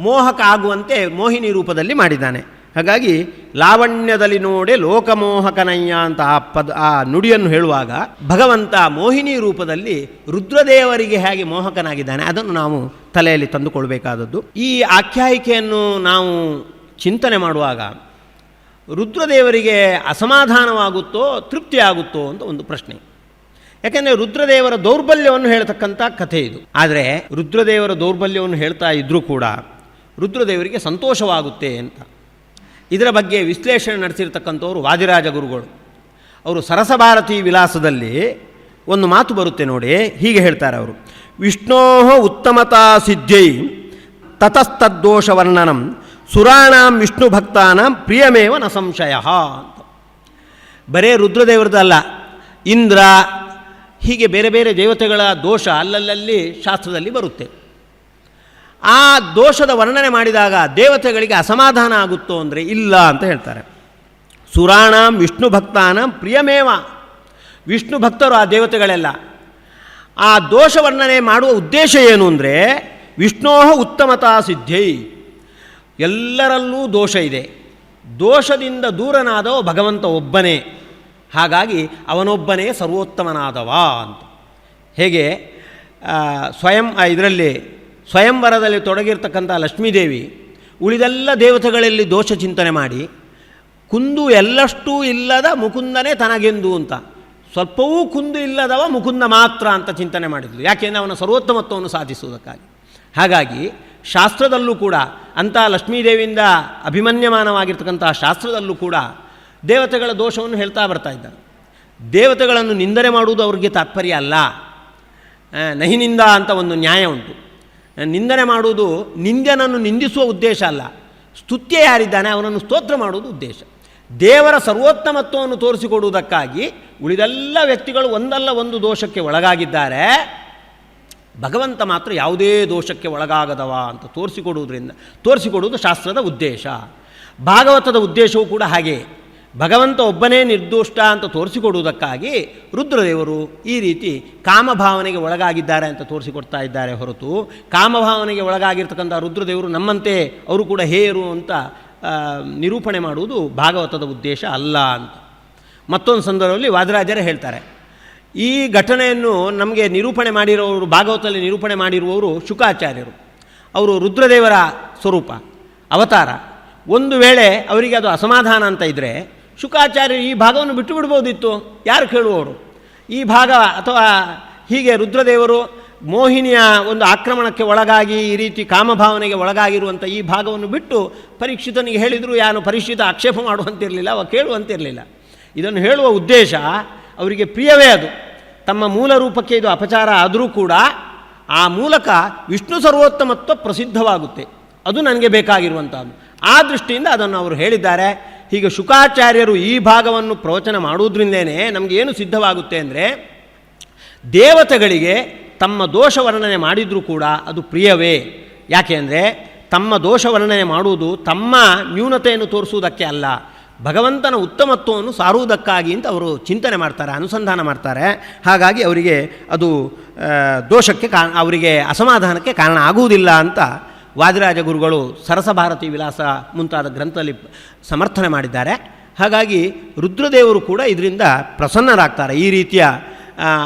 ಮೋಹಕ ಆಗುವಂತೆ ಮೋಹಿನಿ ರೂಪದಲ್ಲಿ ಮಾಡಿದ್ದಾನೆ. ಹಾಗಾಗಿ ಲಾವಣ್ಯದಲ್ಲಿ ನೋಡೆ ಲೋಕಮೋಹಕನಯ್ಯ ಅಂತ ಆ ನುಡಿಯನ್ನು ಹೇಳುವಾಗ ಭಗವಂತ ಮೋಹಿನಿ ರೂಪದಲ್ಲಿ ರುದ್ರದೇವರಿಗೆ ಹೇಗೆ ಮೋಹಕನಾಗಿದ್ದಾನೆ ಅದನ್ನು ನಾವು ತಲೆಯಲ್ಲಿ ತಂದುಕೊಳ್ಬೇಕಾದದ್ದು. ಈ ಆಖ್ಯಾಯಿಕೆಯನ್ನು ನಾವು ಚಿಂತನೆ ಮಾಡುವಾಗ ರುದ್ರದೇವರಿಗೆ ಅಸಮಾಧಾನವಾಗುತ್ತೋ ತೃಪ್ತಿಯಾಗುತ್ತೋ ಅಂತ ಒಂದು ಪ್ರಶ್ನೆ. ಯಾಕೆಂದರೆ ರುದ್ರದೇವರ ದೌರ್ಬಲ್ಯವನ್ನು ಹೇಳ್ತಕ್ಕಂಥ ಕಥೆ ಇದು. ಆದರೆ ರುದ್ರದೇವರ ದೌರ್ಬಲ್ಯವನ್ನು ಹೇಳ್ತಾ ಇದ್ದರೂ ಕೂಡ ರುದ್ರದೇವರಿಗೆ ಸಂತೋಷವಾಗುತ್ತೆ ಅಂತ ಇದರ ಬಗ್ಗೆ ವಿಶ್ಲೇಷಣೆ ನಡೆಸಿರ್ತಕ್ಕಂಥವ್ರು ವಾದಿರಾಜ ಗುರುಗಳು. ಅವರು ಸರಸಭಾರತಿ ವಿಲಾಸದಲ್ಲಿ ಒಂದು ಮಾತು ಬರುತ್ತೆ ನೋಡಿ, ಹೀಗೆ ಹೇಳ್ತಾರೆ ಅವರು, ವಿಷ್ಣೋ ಉತ್ತಮತಾ ಸಿದ್ಧೈ ತತಸ್ತದ್ದೋಷ ವರ್ಣನಂ ಸುರಾಣಾಂ ವಿಷ್ಣು ಭಕ್ತಾನಾಂ ಪ್ರಿಯಮೇವ ನ ಸಂಶಯ ಅಂತ. ಬರೇ ರುದ್ರದೇವರದಲ್ಲ, ಇಂದ್ರ ಹೀಗೆ ಬೇರೆ ಬೇರೆ ದೇವತೆಗಳ ದೋಷ ಅಲ್ಲಲ್ಲಿ ಶಾಸ್ತ್ರದಲ್ಲಿ ಬರುತ್ತೆ. ಆ ದೋಷದ ವರ್ಣನೆ ಮಾಡಿದಾಗ ದೇವತೆಗಳಿಗೆ ಅಸಮಾಧಾನ ಆಗುತ್ತೋ ಅಂದರೆ ಇಲ್ಲ ಅಂತ ಹೇಳ್ತಾರೆ. ಸುರಾಣಾಂ ವಿಷ್ಣು ಭಕ್ತಾನಾಂ ಪ್ರಿಯಮೇವ, ವಿಷ್ಣು ಭಕ್ತರು ಆ ದೇವತೆಗಳೆಲ್ಲ. ಆ ದೋಷ ವರ್ಣನೆ ಮಾಡುವ ಉದ್ದೇಶ ಏನು ಅಂದರೆ ವಿಷ್ಣೋ ಉತ್ತಮತಾ ಸಿದ್ಧೈ, ಎಲ್ಲರಲ್ಲೂ ದೋಷ ಇದೆ, ದೋಷದಿಂದ ದೂರನಾದವ ಭಗವಂತ ಒಬ್ಬನೇ, ಹಾಗಾಗಿ ಅವನೊಬ್ಬನೇ ಸರ್ವೋತ್ತಮನಾದವ ಅಂತ. ಹೇಗೆ ಇದರಲ್ಲಿ ಸ್ವಯಂವರದಲ್ಲಿ ತೊಡಗಿರ್ತಕ್ಕಂಥ ಲಕ್ಷ್ಮೀದೇವಿ ಉಳಿದೆಲ್ಲ ದೇವತೆಗಳಲ್ಲಿ ದೋಷ ಚಿಂತನೆ ಮಾಡಿ ಕುಂದು ಎಲ್ಲಷ್ಟೂ ಇಲ್ಲದ ಮುಕುಂದನೇ ತನಗೆಂದು ಅಂತ, ಸ್ವಲ್ಪವೂ ಕುಂದು ಇಲ್ಲದವ ಮುಕುಂದ ಮಾತ್ರ ಅಂತ ಚಿಂತನೆ ಮಾಡಿದ್ಲು. ಯಾಕೆಂದರೆ ಅವನ ಸರ್ವೋತ್ತಮತ್ವವನ್ನು ಸಾಧಿಸುವುದಕ್ಕಾಗಿ. ಹಾಗಾಗಿ ಶಾಸ್ತ್ರದಲ್ಲೂ ಕೂಡ ಅಂಥ ಲಕ್ಷ್ಮೀದೇವಿಯಿಂದ ಅಭಿಮನ್ಯಮಾನವಾಗಿರ್ತಕ್ಕಂಥ ಶಾಸ್ತ್ರದಲ್ಲೂ ಕೂಡ ದೇವತೆಗಳ ದೋಷವನ್ನು ಹೇಳ್ತಾ ಬರ್ತಾ ಇದ್ದಾರೆ. ದೇವತೆಗಳನ್ನು ನಿಂದನೆ ಮಾಡುವುದು ಅವ್ರಿಗೆ ತಾತ್ಪರ್ಯ ಅಲ್ಲ. ನಹಿನಿಂದ ಅಂತ ಒಂದು ನ್ಯಾಯ ಉಂಟು. ನಿಂದನೆ ಮಾಡುವುದು ನಿಂದ್ಯನನ್ನು ನಿಂದಿಸುವ ಉದ್ದೇಶ ಅಲ್ಲ, ಸ್ತುತ್ಯ ಯಾರಿದ್ದಾನೆ ಅವನನ್ನು ಸ್ತೋತ್ರ ಮಾಡುವುದು ಉದ್ದೇಶ. ದೇವರ ಸರ್ವೋತ್ತಮತ್ವವನ್ನು ತೋರಿಸಿಕೊಡುವುದಕ್ಕಾಗಿ ಉಳಿದೆಲ್ಲ ವ್ಯಕ್ತಿಗಳು ಒಂದಲ್ಲ ಒಂದು ದೋಷಕ್ಕೆ ಒಳಗಾಗಿದ್ದಾರೆ, ಭಗವಂತ ಮಾತ್ರ ಯಾವುದೇ ದೋಷಕ್ಕೆ ಒಳಗಾಗದವ ಅಂತ ತೋರಿಸಿಕೊಡುವುದು ಶಾಸ್ತ್ರದ ಉದ್ದೇಶ. ಭಾಗವತದ ಉದ್ದೇಶವೂ ಕೂಡ ಹಾಗೆ, ಭಗವಂತ ಒಬ್ಬನೇ ನಿರ್ದೋಷ್ಟ ಅಂತ ತೋರಿಸಿಕೊಡುವುದಕ್ಕಾಗಿ ರುದ್ರದೇವರು ಈ ರೀತಿ ಕಾಮಭಾವನೆಗೆ ಒಳಗಾಗಿದ್ದಾರೆ ಅಂತ ತೋರಿಸಿಕೊಡ್ತಾ ಇದ್ದಾರೆ ಹೊರತು ಕಾಮಭಾವನೆಗೆ ಒಳಗಾಗಿರ್ತಕ್ಕಂಥ ರುದ್ರದೇವರು ನಮ್ಮಂತೆ ಅವರು ಕೂಡ ಹೇರು ಅಂತ ನಿರೂಪಣೆ ಮಾಡುವುದು ಭಾಗವತದ ಉದ್ದೇಶ ಅಲ್ಲ ಅಂತ. ಮತ್ತೊಂದು ಸಂದರ್ಭದಲ್ಲಿ ವಾದಿರಾಜರೇ ಹೇಳ್ತಾರೆ, ಈ ಘಟನೆಯನ್ನು ನಮಗೆ ನಿರೂಪಣೆ ಮಾಡಿರೋರು, ಭಾಗವತದಲ್ಲಿ ನಿರೂಪಣೆ ಮಾಡಿರುವವರು ಶುಕಾಚಾರ್ಯರು. ಅವರು ರುದ್ರದೇವರ ಸ್ವರೂಪ, ಅವತಾರ. ಒಂದು ವೇಳೆ ಅವರಿಗೆ ಅದು ಅಸಮಾಧಾನ ಅಂತ ಇದ್ದರೆ ಶುಕಾಚಾರ್ಯರು ಈ ಭಾಗವನ್ನು ಬಿಟ್ಟು ಬಿಡ್ಬೋದಿತ್ತು, ಯಾರು ಕೇಳುವವರು. ಈ ಭಾಗ ಅಥವಾ ಹೀಗೆ ರುದ್ರದೇವರು ಮೋಹಿನಿಯ ಒಂದು ಆಕ್ರಮಣಕ್ಕೆ ಒಳಗಾಗಿ ಈ ರೀತಿ ಕಾಮಭಾವನೆಗೆ ಒಳಗಾಗಿರುವಂಥ ಈ ಭಾಗವನ್ನು ಬಿಟ್ಟು ಪರೀಕ್ಷಿತನಿಗೆ ಹೇಳಿದರೂ ಯಾನು ಪರೀಕ್ಷಿತ ಆಕ್ಷೇಪ ಮಾಡುವಂತಿರಲಿಲ್ಲ, ಅವ ಕೇಳುವಂತಿರಲಿಲ್ಲ. ಇದನ್ನು ಹೇಳುವ ಉದ್ದೇಶ ಅವರಿಗೆ ಪ್ರಿಯವೇ ಅದು. ತಮ್ಮ ಮೂಲ ರೂಪಕ್ಕೆ ಇದು ಅಪಚಾರ ಆದರೂ ಕೂಡ ಆ ಮೂಲಕ ವಿಷ್ಣು ಸರ್ವೋತ್ತಮತ್ವ ಪ್ರಸಿದ್ಧವಾಗುತ್ತೆ, ಅದು ನನಗೆ ಬೇಕಾಗಿರುವಂಥದ್ದು. ಆ ದೃಷ್ಟಿಯಿಂದ ಅದನ್ನು ಅವರು ಹೇಳಿದ್ದಾರೆ. ಹೀಗೆ ಶುಕಾಚಾರ್ಯರು ಈ ಭಾಗವನ್ನು ಪ್ರವಚನ ಮಾಡುವುದರಿಂದಲೇ ನಮಗೇನು ಸಿದ್ಧವಾಗುತ್ತೆ ಅಂದರೆ, ದೇವತೆಗಳಿಗೆ ತಮ್ಮ ದೋಷ ವರ್ಣನೆ ಮಾಡಿದರೂ ಕೂಡ ಅದು ಪ್ರಿಯವೇ. ಯಾಕೆ ಅಂದರೆ ತಮ್ಮ ದೋಷ ವರ್ಣನೆ ಮಾಡುವುದು ತಮ್ಮ ನ್ಯೂನತೆಯನ್ನು ತೋರಿಸುವುದಕ್ಕೆ ಅಲ್ಲ, ಭಗವಂತನ ಉತ್ತಮತ್ವವನ್ನು ಸಾರುವುದಕ್ಕಾಗಿ ಅಂತ ಅವರು ಚಿಂತನೆ ಮಾಡ್ತಾರೆ, ಅನುಸಂಧಾನ ಮಾಡ್ತಾರೆ. ಹಾಗಾಗಿ ಅವರಿಗೆ ಅದು ದೋಷಕ್ಕೆ ಅವರಿಗೆ ಅಸಮಾಧಾನಕ್ಕೆ ಕಾರಣ ಆಗುವುದಿಲ್ಲ ಅಂತ ವಾದಿರಾಜ ಗುರುಗಳು ಸರಸಭಾರತಿ ವಿಲಾಸ ಮುಂತಾದ ಗ್ರಂಥದಲ್ಲಿ ಸಮರ್ಥನೆ ಮಾಡಿದ್ದಾರೆ. ಹಾಗಾಗಿ ರುದ್ರದೇವರು ಕೂಡ ಇದರಿಂದ ಪ್ರಸನ್ನರಾಗ್ತಾರೆ. ಈ ರೀತಿಯ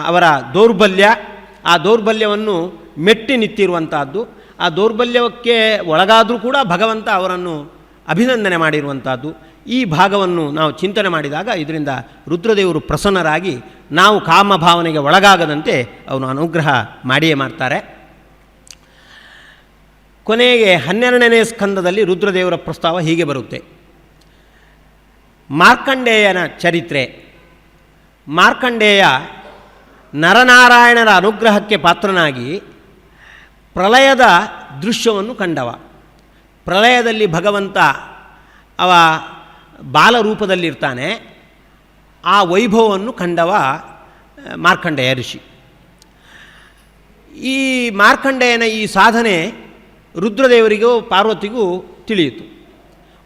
ಅವರ ದೌರ್ಬಲ್ಯ, ಆ ದೌರ್ಬಲ್ಯವನ್ನು ಮೆಟ್ಟಿ ನಿಂತಿರುವಂಥದ್ದು, ಆ ದೌರ್ಬಲ್ಯಕ್ಕೆ ಒಳಗಾದರೂ ಕೂಡ ಭಗವಂತ ಅವರನ್ನು ಅಭಿನಂದನೆ ಮಾಡಿರುವಂಥದ್ದು. ಈ ಭಾಗವನ್ನು ನಾವು ಚಿಂತನೆ ಮಾಡಿದಾಗ ಇದರಿಂದ ರುದ್ರದೇವರು ಪ್ರಸನ್ನರಾಗಿ ನಾವು ಕಾಮಭಾವನೆಗೆ ಒಳಗಾಗದಂತೆ ಅವನು ಅನುಗ್ರಹ ಮಾಡಿಯೇ ಮಾಡ್ತಾರೆ. ಕೊನೆಗೆ 12ನೇ ಸ್ಕಂದದಲ್ಲಿ ರುದ್ರದೇವರ ಪ್ರಸ್ತಾವ ಹೀಗೆ ಬರುತ್ತೆ. ಮಾರ್ಕಂಡೇಯನ ಚರಿತ್ರೆ. ಮಾರ್ಕಂಡೇಯ ನರನಾರಾಯಣರ ಅನುಗ್ರಹಕ್ಕೆ ಪಾತ್ರನಾಗಿ ಪ್ರಳಯದ ದೃಶ್ಯವನ್ನು ಕಂಡವ. ಪ್ರಳಯದಲ್ಲಿ ಭಗವಂತ ಅವ ಬಾಲರೂಪದಲ್ಲಿರ್ತಾನೆ. ಆ ವೈಭವವನ್ನು ಕಂಡವ ಮಾರ್ಕಂಡೇಯ ಋಷಿ. ಈ ಮಾರ್ಕಂಡೇಯನ ಈ ಸಾಧನೆ ರುದ್ರದೇವರಿಗೂ ಪಾರ್ವತಿಗೂ ತಿಳಿಯಿತು.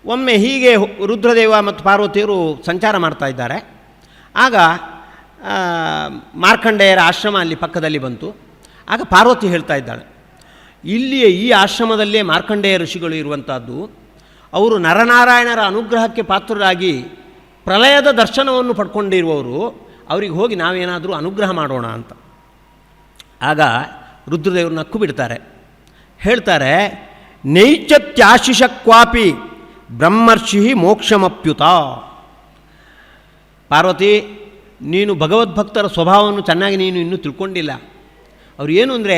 ಒಮ್ಮೆ ಹೀಗೆ ರುದ್ರದೇವ ಮತ್ತು ಪಾರ್ವತಿಯರು ಸಂಚಾರ ಮಾಡ್ತಾ ಇದ್ದಾರೆ. ಆಗ ಮಾರ್ಕಂಡೇಯರ ಆಶ್ರಮ ಅಲ್ಲಿ ಪಕ್ಕದಲ್ಲಿ ಬಂತು. ಆಗ ಪಾರ್ವತಿ ಹೇಳ್ತಾ ಇದ್ದಾಳೆ, ಇಲ್ಲಿಯೇ ಈ ಆಶ್ರಮದಲ್ಲೇ ಮಾರ್ಕಂಡೇಯ ಋಷಿಗಳು ಇರುವಂಥದ್ದು, ಅವರು ನರನಾರಾಯಣರ ಅನುಗ್ರಹಕ್ಕೆ ಪಾತ್ರರಾಗಿ ಪ್ರಳಯದ ದರ್ಶನವನ್ನು ಪಡ್ಕೊಂಡಿರುವವರು, ಅವರಿಗೆ ಹೋಗಿ ನಾವೇನಾದರೂ ಅನುಗ್ರಹ ಮಾಡೋಣ ಅಂತ. ಆಗ ರುದ್ರದೇವರು ನಕ್ಕು ಬಿಡ್ತಾರೆ, ಹೇಳ್ತಾರೆ, ನೈಚತ್ಯಾಶಿಷ ಕ್ವಾಪಿ ಬ್ರಹ್ಮರ್ಷಿ ಮೋಕ್ಷಮಪ್ಯುತ. ಪಾರ್ವತಿ, ನೀನು ಭಗವದ್ಭಕ್ತರ ಸ್ವಭಾವವನ್ನು ಚೆನ್ನಾಗಿ ನೀನು ಇನ್ನೂ ತಿಳ್ಕೊಂಡಿಲ್ಲ. ಅವರು ಏನು ಅಂದರೆ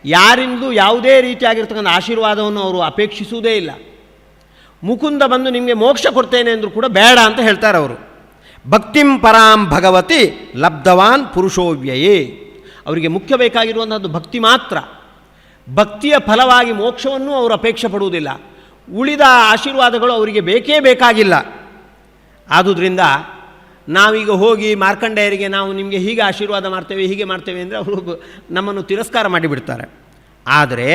ಯಾರಿಂದಲೂ ಯಾವುದೇ ರೀತಿಯಾಗಿರ್ತಕ್ಕಂಥ ಆಶೀರ್ವಾದವನ್ನು ಅವರು ಅಪೇಕ್ಷಿಸುವುದೇ ಇಲ್ಲ. ಮುಕುಂದ ಬಂದು ನಿಮಗೆ ಮೋಕ್ಷ ಕೊಡ್ತೇನೆ ಅಂದರೂ ಕೂಡ ಬೇಡ ಅಂತ ಹೇಳ್ತಾರೆ ಅವರು. ಭಕ್ತಿಂ ಪರಾಂ ಭಗವತಿ ಲಬ್ಧವಾನ್ ಪುರುಷೋವ್ಯಯೇ. ಅವರಿಗೆ ಮುಖ್ಯ ಬೇಕಾಗಿರುವಂಥದ್ದು ಭಕ್ತಿ ಮಾತ್ರ. ಭಕ್ತಿಯ ಫಲವಾಗಿ ಮೋಕ್ಷವನ್ನು ಅವರು ಅಪೇಕ್ಷೆ ಪಡುವುದಿಲ್ಲ. ಉಳಿದ ಆಶೀರ್ವಾದಗಳು ಅವರಿಗೆ ಬೇಕೇ ಬೇಕಾಗಿಲ್ಲ. ಆದುದರಿಂದ ನಾವೀಗ ಹೋಗಿ ಮಾರ್ಕಂಡೇಯರಿಗೆ ನಾವು ನಿಮಗೆ ಹೀಗೆ ಆಶೀರ್ವಾದ ಮಾಡ್ತೇವೆ, ಹೀಗೆ ಮಾಡ್ತೇವೆ ಅಂದರೆ ಅವರು ನಮ್ಮನ್ನು ತಿರಸ್ಕಾರ ಮಾಡಿಬಿಡ್ತಾರೆ. ಆದರೆ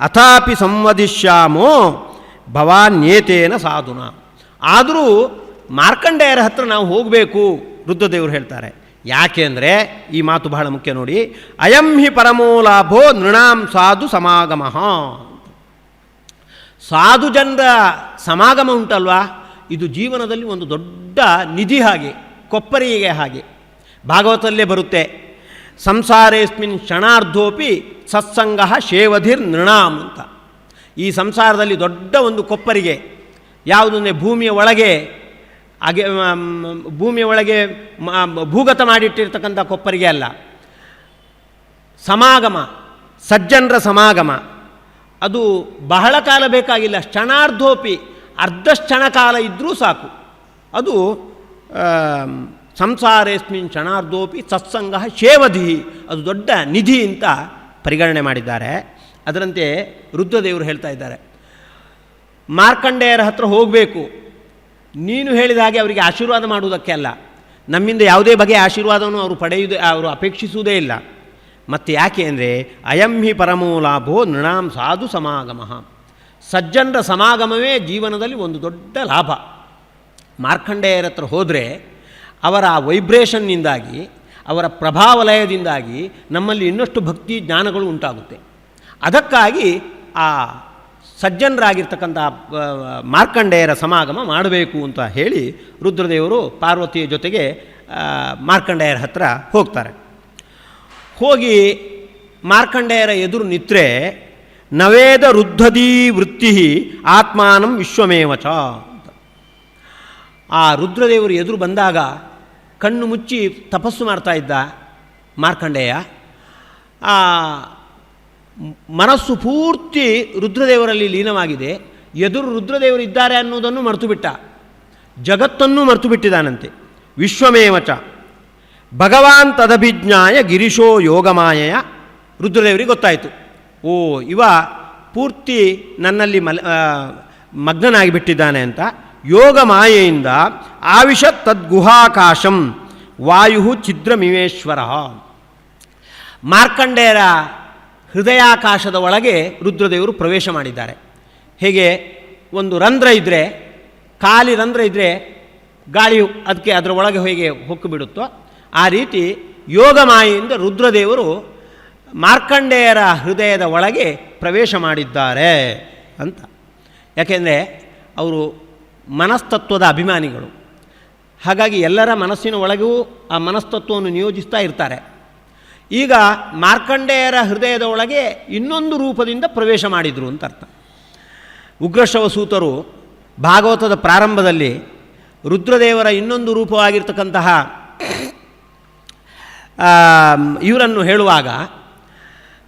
ಅಥಾಪಿ ಸಂವದಿಷ್ಯಾಮೋ ಭವಾನ್ಯೇತೇನ ಸಾಧುನ. ಆದರೂ ಮಾರ್ಕಂಡೇಯರ ಹತ್ರ ನಾವು ಹೋಗಬೇಕು, ರುದ್ರದೇವರು ಹೇಳ್ತಾರೆ. ಯಾಕೆ ಅಂದರೆ ಈ ಮಾತು ಬಹಳ ಮುಖ್ಯ ನೋಡಿ. ಅಯಂ ಹಿ ಪರಮೋ ಲಾಭೋ ನೃಣಾಂ ಸಾಧು ಸಮಾಗಮ. ಸಾಧು ಜನರ ಸಮಾಗಮ ಉಂಟಲ್ವಾ, ಇದು ಜೀವನದಲ್ಲಿ ಒಂದು ದೊಡ್ಡ ನಿಧಿ ಹಾಗೆ, ಕೊಪ್ಪರಿಗೆ ಹಾಗೆ. ಭಾಗವತಲ್ಲೇ ಬರುತ್ತೆ, ಸಂಸಾರೇಸ್ಮಿನ್ ಕ್ಷಣಾರ್ಧೋಪಿ ಸತ್ಸಂಗ ಶೇವಧಿರ್ ನೃಣಾಂ ಅಂತ. ಈ ಸಂಸಾರದಲ್ಲಿ ದೊಡ್ಡ ಒಂದು ಕೊಪ್ಪರಿಗೆ ಯಾವುದನ್ನೇ ಭೂಮಿಯ ಒಳಗೆ ಭೂಗತ ಮಾಡಿಟ್ಟಿರ್ತಕ್ಕಂಥ ಕೊಪ್ಪರಿಗೆ ಅಲ್ಲ, ಸಮಾಗಮ, ಸಜ್ಜನರ ಸಮಾಗಮ. ಅದು ಬಹಳ ಕಾಲ ಬೇಕಾಗಿಲ್ಲ, ಕ್ಷಣಾರ್ಧೋಪಿ, ಅರ್ಧ ಕ್ಷಣ ಕಾಲ ಇದ್ದರೂ ಸಾಕು. ಅದು ಸಂಸಾರೇಸ್ಮಿನ್ ಕ್ಷಣಾರ್ಧೋಪಿ ಸತ್ಸಂಗ ಶೇವಧಿ, ಅದು ದೊಡ್ಡ ನಿಧಿ ಅಂತ ಪರಿಗಣನೆ ಮಾಡಿದ್ದಾರೆ. ಅದರಂತೆ ರುದ್ರದೇವರು ಹೇಳ್ತಾ ಇದ್ದಾರೆ, ಮಾರ್ಕಂಡೇಯರ ಹತ್ರ ಹೋಗಬೇಕು, ನೀನು ಹೇಳಿದ ಹಾಗೆ ಅವರಿಗೆ ಆಶೀರ್ವಾದ ಮಾಡುವುದಕ್ಕೆ ಅಲ್ಲ, ನಮ್ಮಿಂದ ಯಾವುದೇ ಬಗೆಯ ಆಶೀರ್ವಾದವನ್ನು ಅವರು ಅಪೇಕ್ಷಿಸುವುದೇ ಇಲ್ಲ. ಮತ್ತು ಯಾಕೆ ಅಂದರೆ ಅಯಂ ಹಿ ಪರಮೋ ಲಾಭೋ ನೃಣಾಂ ಸಾಧು ಸಮಾಗಮ. ಸಜ್ಜನರ ಸಮಾಗಮವೇ ಜೀವನದಲ್ಲಿ ಒಂದು ದೊಡ್ಡ ಲಾಭ. ಮಾರ್ಕಂಡೇಯರ ಹತ್ರ ಹೋದರೆ ಅವರ ವೈಬ್ರೇಷನ್ನಿಂದಾಗಿ, ಅವರ ಪ್ರಭಾವಲಯದಿಂದಾಗಿ ನಮ್ಮಲ್ಲಿ ಇನ್ನಷ್ಟು ಭಕ್ತಿ ಜ್ಞಾನಗಳು ಉಂಟಾಗುತ್ತೆ. ಅದಕ್ಕಾಗಿ ಆ ಸಜ್ಜನರಾಗಿರ್ತಕ್ಕಂಥ ಮಾರ್ಕಂಡೇಯರ ಸಮಾಗಮ ಮಾಡಬೇಕು ಅಂತ ಹೇಳಿ ರುದ್ರದೇವರು ಪಾರ್ವತಿಯ ಜೊತೆಗೆ ಮಾರ್ಕಂಡೇಯರ ಹತ್ರ ಹೋಗ್ತಾರೆ. ಹೋಗಿ ಮಾರ್ಕಂಡೇಯರ ಎದುರು ನಿಂತರೆ ನವೇದ ರುದ್ಧದೀ ವೃತ್ತಿ ಆತ್ಮಾನಂ ವಿಶ್ವಮೇವಚ. ಆ ರುದ್ರದೇವರು ಎದುರು ಬಂದಾಗ ಕಣ್ಣು ಮುಚ್ಚಿ ತಪಸ್ಸು ಮಾಡ್ತಾ ಇದ್ದ ಮಾರ್ಕಂಡೇಯ. ಆ ಮನಸ್ಸು ಪೂರ್ತಿ ರುದ್ರದೇವರಲ್ಲಿ ಲೀನವಾಗಿದೆ. ಎದುರು ರುದ್ರದೇವರು ಇದ್ದಾರೆ ಅನ್ನೋದನ್ನು ಮರೆತು ಬಿಟ್ಟ, ಜಗತ್ತನ್ನೂ ಮರೆತು ಬಿಟ್ಟಿದ್ದಾನಂತೆ. ವಿಶ್ವಮೇವಚ ಭಗವಾನ್ ತದಭಿಜ್ಞಾಯ ಗಿರಿಶೋ ಯೋಗಮಾಯೆಯ. ರುದ್ರದೇವರಿಗೆ ಗೊತ್ತಾಯಿತು, ಓ ಇವ ಪೂರ್ತಿ ನನ್ನಲ್ಲಿ ಮಗ್ನನಾಗಿಬಿಟ್ಟಿದ್ದಾನೆ ಅಂತ. ಯೋಗ ಮಾಯೆಯಿಂದ ಆವಿಶತ್ ತದ್ಗುಹಾಕಾಶಂ ವಾಯು ಛಿದ್ರಮಿವೇಶ್ವರ. ಮಾರ್ಕಂಡೇಯರ ಹೃದಯಾಕಾಶದ ಒಳಗೆ ರುದ್ರದೇವರು ಪ್ರವೇಶ ಮಾಡಿದ್ದಾರೆ. ಹೇಗೆ ಒಂದು ರಂಧ್ರ ಇದ್ದರೆ, ಖಾಲಿ ರಂಧ್ರ ಇದ್ದರೆ ಗಾಳಿ ಅದಕ್ಕೆ ಅದರ ಒಳಗೆ ಹೇಗೆ ಹೊಕ್ಕಿಬಿಡುತ್ತೋ ಆ ರೀತಿ ಯೋಗ ಮಾಯೆಯಿಂದ ರುದ್ರದೇವರು ಮಾರ್ಕಂಡೇಯರ ಹೃದಯದ ಒಳಗೆ ಪ್ರವೇಶ ಮಾಡಿದ್ದಾರೆ ಅಂತ. ಯಾಕೆಂದರೆ ಅವರು ಮನಸ್ತತ್ವದ ಅಭಿಮಾನಿಗಳು. ಹಾಗಾಗಿ ಎಲ್ಲರ ಮನಸ್ಸಿನ ಒಳಗೂ ಆ ಮನಸ್ತತ್ವವನ್ನು ನಿಯೋಜಿಸ್ತಾ ಇರ್ತಾರೆ. ಈಗ ಮಾರ್ಕಂಡೇಯರ ಹೃದಯದ ಒಳಗೆ ಇನ್ನೊಂದು ರೂಪದಿಂದ ಪ್ರವೇಶ ಮಾಡಿದರು ಅಂತ ಅರ್ಥ. ಉಗ್ರಶ್ರವ ಸೂತರು ಭಾಗವತದ ಪ್ರಾರಂಭದಲ್ಲಿ ರುದ್ರದೇವರ ಇನ್ನೊಂದು ರೂಪವಾಗಿರ್ತಕ್ಕಂತಹ ಇವರನ್ನು ಹೇಳುವಾಗ,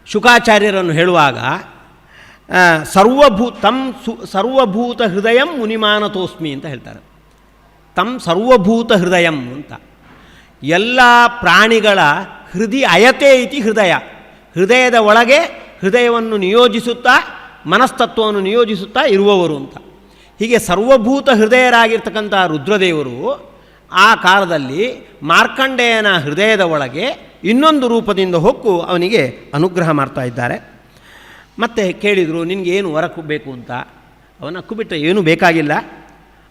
ಶುಕಾಚಾರ್ಯರನ್ನು ಹೇಳುವಾಗ ಸರ್ವಭೂತ ಹೃದಯಂ ಮುನಿಮಾನತೋಸ್ಮಿ ಅಂತ ಹೇಳ್ತಾರೆ. ಸರ್ವಭೂತ ಹೃದಯಂ ಅಂತ. ಎಲ್ಲ ಪ್ರಾಣಿಗಳ ಅಯತೆ ಇತಿ ಹೃದಯ. ಹೃದಯದ ಒಳಗೆ ಹೃದಯವನ್ನು ನಿಯೋಜಿಸುತ್ತಾ, ಮನಸ್ತತ್ವವನ್ನು ನಿಯೋಜಿಸುತ್ತಾ ಇರುವವರು ಅಂತ. ಹೀಗೆ ಸರ್ವಭೂತ ಹೃದಯರಾಗಿರ್ತಕ್ಕಂಥ ರುದ್ರದೇವರು ಆ ಕಾಲದಲ್ಲಿ ಮಾರ್ಕಂಡೇಯನ ಹೃದಯದ ಒಳಗೆ ಇನ್ನೊಂದು ರೂಪದಿಂದ ಹೊಕ್ಕು ಅವನಿಗೆ ಅನುಗ್ರಹ ಮಾಡ್ತಾ ಇದ್ದಾರೆ. ಮತ್ತು ಕೇಳಿದರು, ನಿನಗೇನು ವರ ಬೇಕು ಅಂತ. ಅವನ ಅಕ್ಕುಬಿಟ್ಟರೆ ಏನೂ ಬೇಕಾಗಿಲ್ಲ,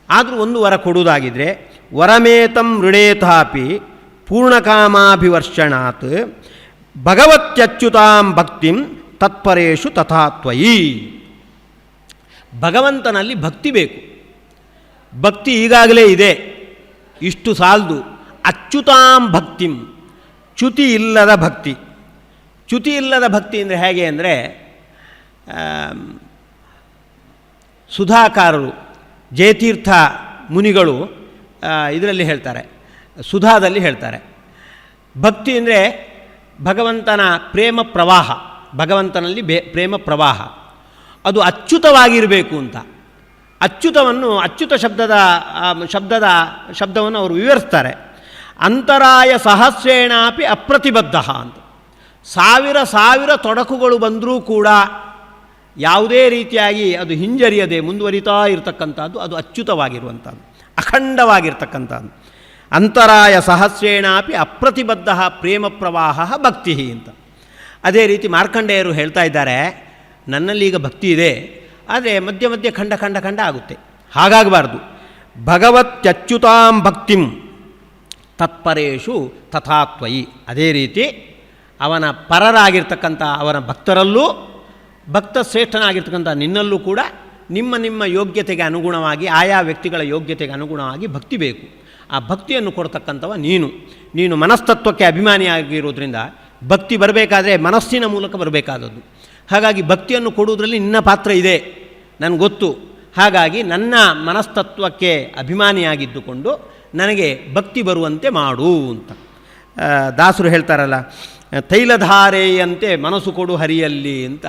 ಆದರೂ ಒಂದು ವರ ಕೊಡುವುದಾಗಿದ್ದರೆ ವರಮೇತಂ ಋಣೇತಾಪಿ ಪೂರ್ಣಕಾಮಾಭಿವರ್ಷಣಾತ್ ಭಗವತ್ಯಚ್ಯುತಾಂ ಭಕ್ತಿಂ ತತ್ಪರೇಶು ತಥಾತ್ವಯಿ. ಭಗವಂತನಲ್ಲಿ ಭಕ್ತಿ ಬೇಕು. ಭಕ್ತಿ ಈಗಾಗಲೇ ಇದೆ, ಇಷ್ಟು ಸಾಲದು. ಅಚ್ಯುತಾಂ ಭಕ್ತಿಂ, ಚ್ಯುತಿ ಇಲ್ಲದ ಭಕ್ತಿ. ಚ್ಯುತಿ ಇಲ್ಲದ ಭಕ್ತಿ ಅಂದರೆ ಹೇಗೆ ಅಂದರೆ, ಸುಧಾಕಾರರು ಜಯತೀರ್ಥ ಮುನಿಗಳು ಇದರಲ್ಲಿ ಹೇಳ್ತಾರೆ, ಸುಧಾದಲ್ಲಿ ಹೇಳ್ತಾರೆ, ಭಕ್ತಿ ಅಂದರೆ ಭಗವಂತನ ಪ್ರೇಮ ಪ್ರವಾಹ, ಭಗವಂತನಲ್ಲಿ ಪ್ರೇಮ ಪ್ರವಾಹ ಅದು ಅಚ್ಯುತವಾಗಿರಬೇಕು ಅಂತ. ಅಚ್ಯುತ ಶಬ್ದವನ್ನು ಅವರು ವಿವರಿಸ್ತಾರೆ. ಅಂತರಾಯ ಸಹಸ್ರೇಣಾಪಿ ಅಪ್ರತಿಬದ್ಧ ಅಂತ. ಸಾವಿರ ತೊಡಕುಗಳು ಬಂದರೂ ಕೂಡ ಯಾವುದೇ ರೀತಿಯಾಗಿ ಅದು ಹಿಂಜರಿಯದೆ ಮುಂದುವರಿತಾ ಇರತಕ್ಕಂಥದ್ದು, ಅದು ಅಚ್ಯುತವಾಗಿರುವಂಥದ್ದು, ಅಖಂಡವಾಗಿರ್ತಕ್ಕಂಥದ್ದು. ಅಂತರಾಯ ಸಹಸ್ರೇಣಾಪಿ ಅಪ್ರತಿಬದ್ಧ ಪ್ರೇಮ ಪ್ರವಾಹ ಭಕ್ತಿ ಅಂತ. ಅದೇ ರೀತಿ ಮಾರ್ಕಂಡೇಯರು ಹೇಳ್ತಾ ಇದ್ದಾರೆ, ನನ್ನಲ್ಲಿ ಈಗ ಭಕ್ತಿ ಇದೆ, ಆದರೆ ಮಧ್ಯೆ ಮಧ್ಯೆ ಖಂಡ ಆಗುತ್ತೆ. ಹಾಗಾಗಬಾರ್ದು. ಭಗವತ್ಯಚ್ಯುತಾಂ ಭಕ್ತಿಂ ತತ್ಪರೇಶು ತಥಾತ್ವಯಿ. ಅದೇ ರೀತಿ ಅವನ ಪರರಾಗಿರ್ತಕ್ಕಂಥ ಅವನ ಭಕ್ತರಲ್ಲೂ, ಭಕ್ತ ಶ್ರೇಷ್ಠನಾಗಿರ್ತಕ್ಕಂಥ ನಿನ್ನಲ್ಲೂ ಕೂಡ ನಿಮ್ಮ ಯೋಗ್ಯತೆಗೆ ಅನುಗುಣವಾಗಿ, ಆಯಾ ವ್ಯಕ್ತಿಗಳ ಯೋಗ್ಯತೆಗೆ ಅನುಗುಣವಾಗಿ ಭಕ್ತಿ ಬೇಕು. ಆ ಭಕ್ತಿಯನ್ನು ಕೊಡ್ತಕ್ಕಂಥವ ನೀನು ಮನಸ್ತತ್ವಕ್ಕೆ ಅಭಿಮಾನಿಯಾಗಿರೋದ್ರಿಂದ ಭಕ್ತಿ ಬರಬೇಕಾದ್ರೆ ಮನಸ್ಸಿನ ಮೂಲಕ ಬರಬೇಕಾದದ್ದು. ಹಾಗಾಗಿ ಭಕ್ತಿಯನ್ನು ಕೊಡುವುದರಲ್ಲಿ ನಿನ್ನ ಪಾತ್ರ ಇದೆ, ನನಗೆ ಗೊತ್ತು. ಹಾಗಾಗಿ ನನ್ನ ಮನಸ್ತತ್ವಕ್ಕೆ ಅಭಿಮಾನಿಯಾಗಿದ್ದುಕೊಂಡು ನನಗೆ ಭಕ್ತಿ ಬರುವಂತೆ ಮಾಡು ಅಂತ ದಾಸರು ಹೇಳ್ತಾರಲ್ಲ, ತೈಲಧಾರೆಯಂತೆ ಮನಸ್ಸು ಕೊಡು ಹರಿಯಲ್ಲಿ ಅಂತ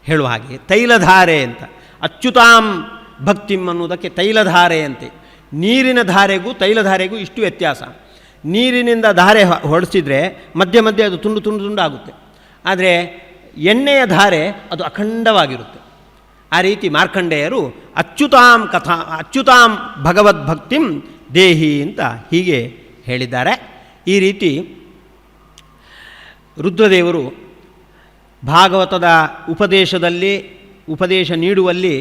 ಹೇಳುವ ಹಾಗೆ. ತೈಲಧಾರೆ ಅಂತ, ಅಚ್ಯುತಾಂ ಭಕ್ತಿಂ ಅನ್ನುವುದಕ್ಕೆ ತೈಲಧಾರೆಯಂತೆ. ನೀರಿನ ಧಾರೆಗೂ ತೈಲಧಾರೆಗೂ ಇಷ್ಟು ವ್ಯತ್ಯಾಸ. ನೀರಿನಿಂದ ಧಾರೆ ಹೊಡೆಸಿದರೆ ಮಧ್ಯೆ ಮಧ್ಯೆ ಅದು ತುಂಡು ಆಗುತ್ತೆ, ಆದರೆ ಎಣ್ಣೆಯ ಧಾರೆ ಅದು ಅಖಂಡವಾಗಿರುತ್ತೆ. ಆ ರೀತಿ ಮಾರ್ಕಂಡೇಯರು ಅಚ್ಯುತಾಂ ಭಗವದ್ಭಕ್ತಿಂ ದೇಹಿ ಅಂತ ಹೀಗೆ ಹೇಳಿದ್ದಾರೆ. ಈ ರೀತಿ ರುದ್ರದೇವರು ಭಾಗವತದ ಉಪದೇಶ ನೀಡುವಲ್ಲಿ,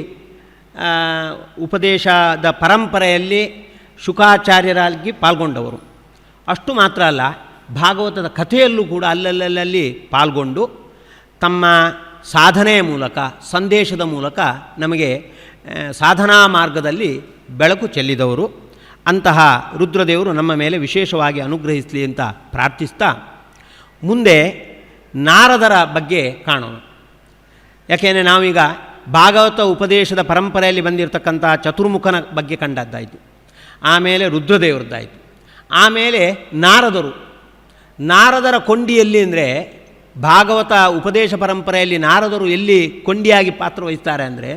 ಉಪದೇಶದ ಪರಂಪರೆಯಲ್ಲಿ ಶುಕಾಚಾರ್ಯರಾಗಿ ಪಾಲ್ಗೊಂಡವರು. ಅಷ್ಟು ಮಾತ್ರ ಅಲ್ಲ, ಭಾಗವತದ ಕಥೆಯಲ್ಲೂ ಕೂಡ ಅಲ್ಲಲ್ಲಿ ಪಾಲ್ಗೊಂಡು ತಮ್ಮ ಸಾಧನೆಯ ಮೂಲಕ, ಸಂದೇಶದ ಮೂಲಕ ನಮಗೆ ಸಾಧನಾ ಮಾರ್ಗದಲ್ಲಿ ಬೆಳಕು ಚೆಲ್ಲಿದವರು. ಅಂತಹ ರುದ್ರದೇವರು ನಮ್ಮ ಮೇಲೆ ವಿಶೇಷವಾಗಿ ಅನುಗ್ರಹಿಸಲಿ ಅಂತ ಪ್ರಾರ್ಥಿಸ್ತಾ ಮುಂದೆ ನಾರದರ ಬಗ್ಗೆ ಕಾಣೋಣ. ಯಾಕೆಂದರೆ ನಾವೀಗ ಭಾಗವತ ಉಪದೇಶದ ಪರಂಪರೆಯಲ್ಲಿ ಬಂದಿರತಕ್ಕಂಥ ಚತುರ್ಮುಖನ ಬಗ್ಗೆ ಕಂಡದ್ದಾಯಿತು, ಆಮೇಲೆ ರುದ್ರದೇವರದ್ದಾಯಿತು, ಆಮೇಲೆ ನಾರದರ ಕೊಂಡಿಯಲ್ಲಿ ಅಂದರೆ ಭಾಗವತ ಉಪದೇಶ ಪರಂಪರೆಯಲ್ಲಿ ನಾರದರು ಎಲ್ಲಿ ಕೊಂಡಿಯಾಗಿ ಪಾತ್ರ ವಹಿಸ್ತಾರೆ ಅಂದರೆ,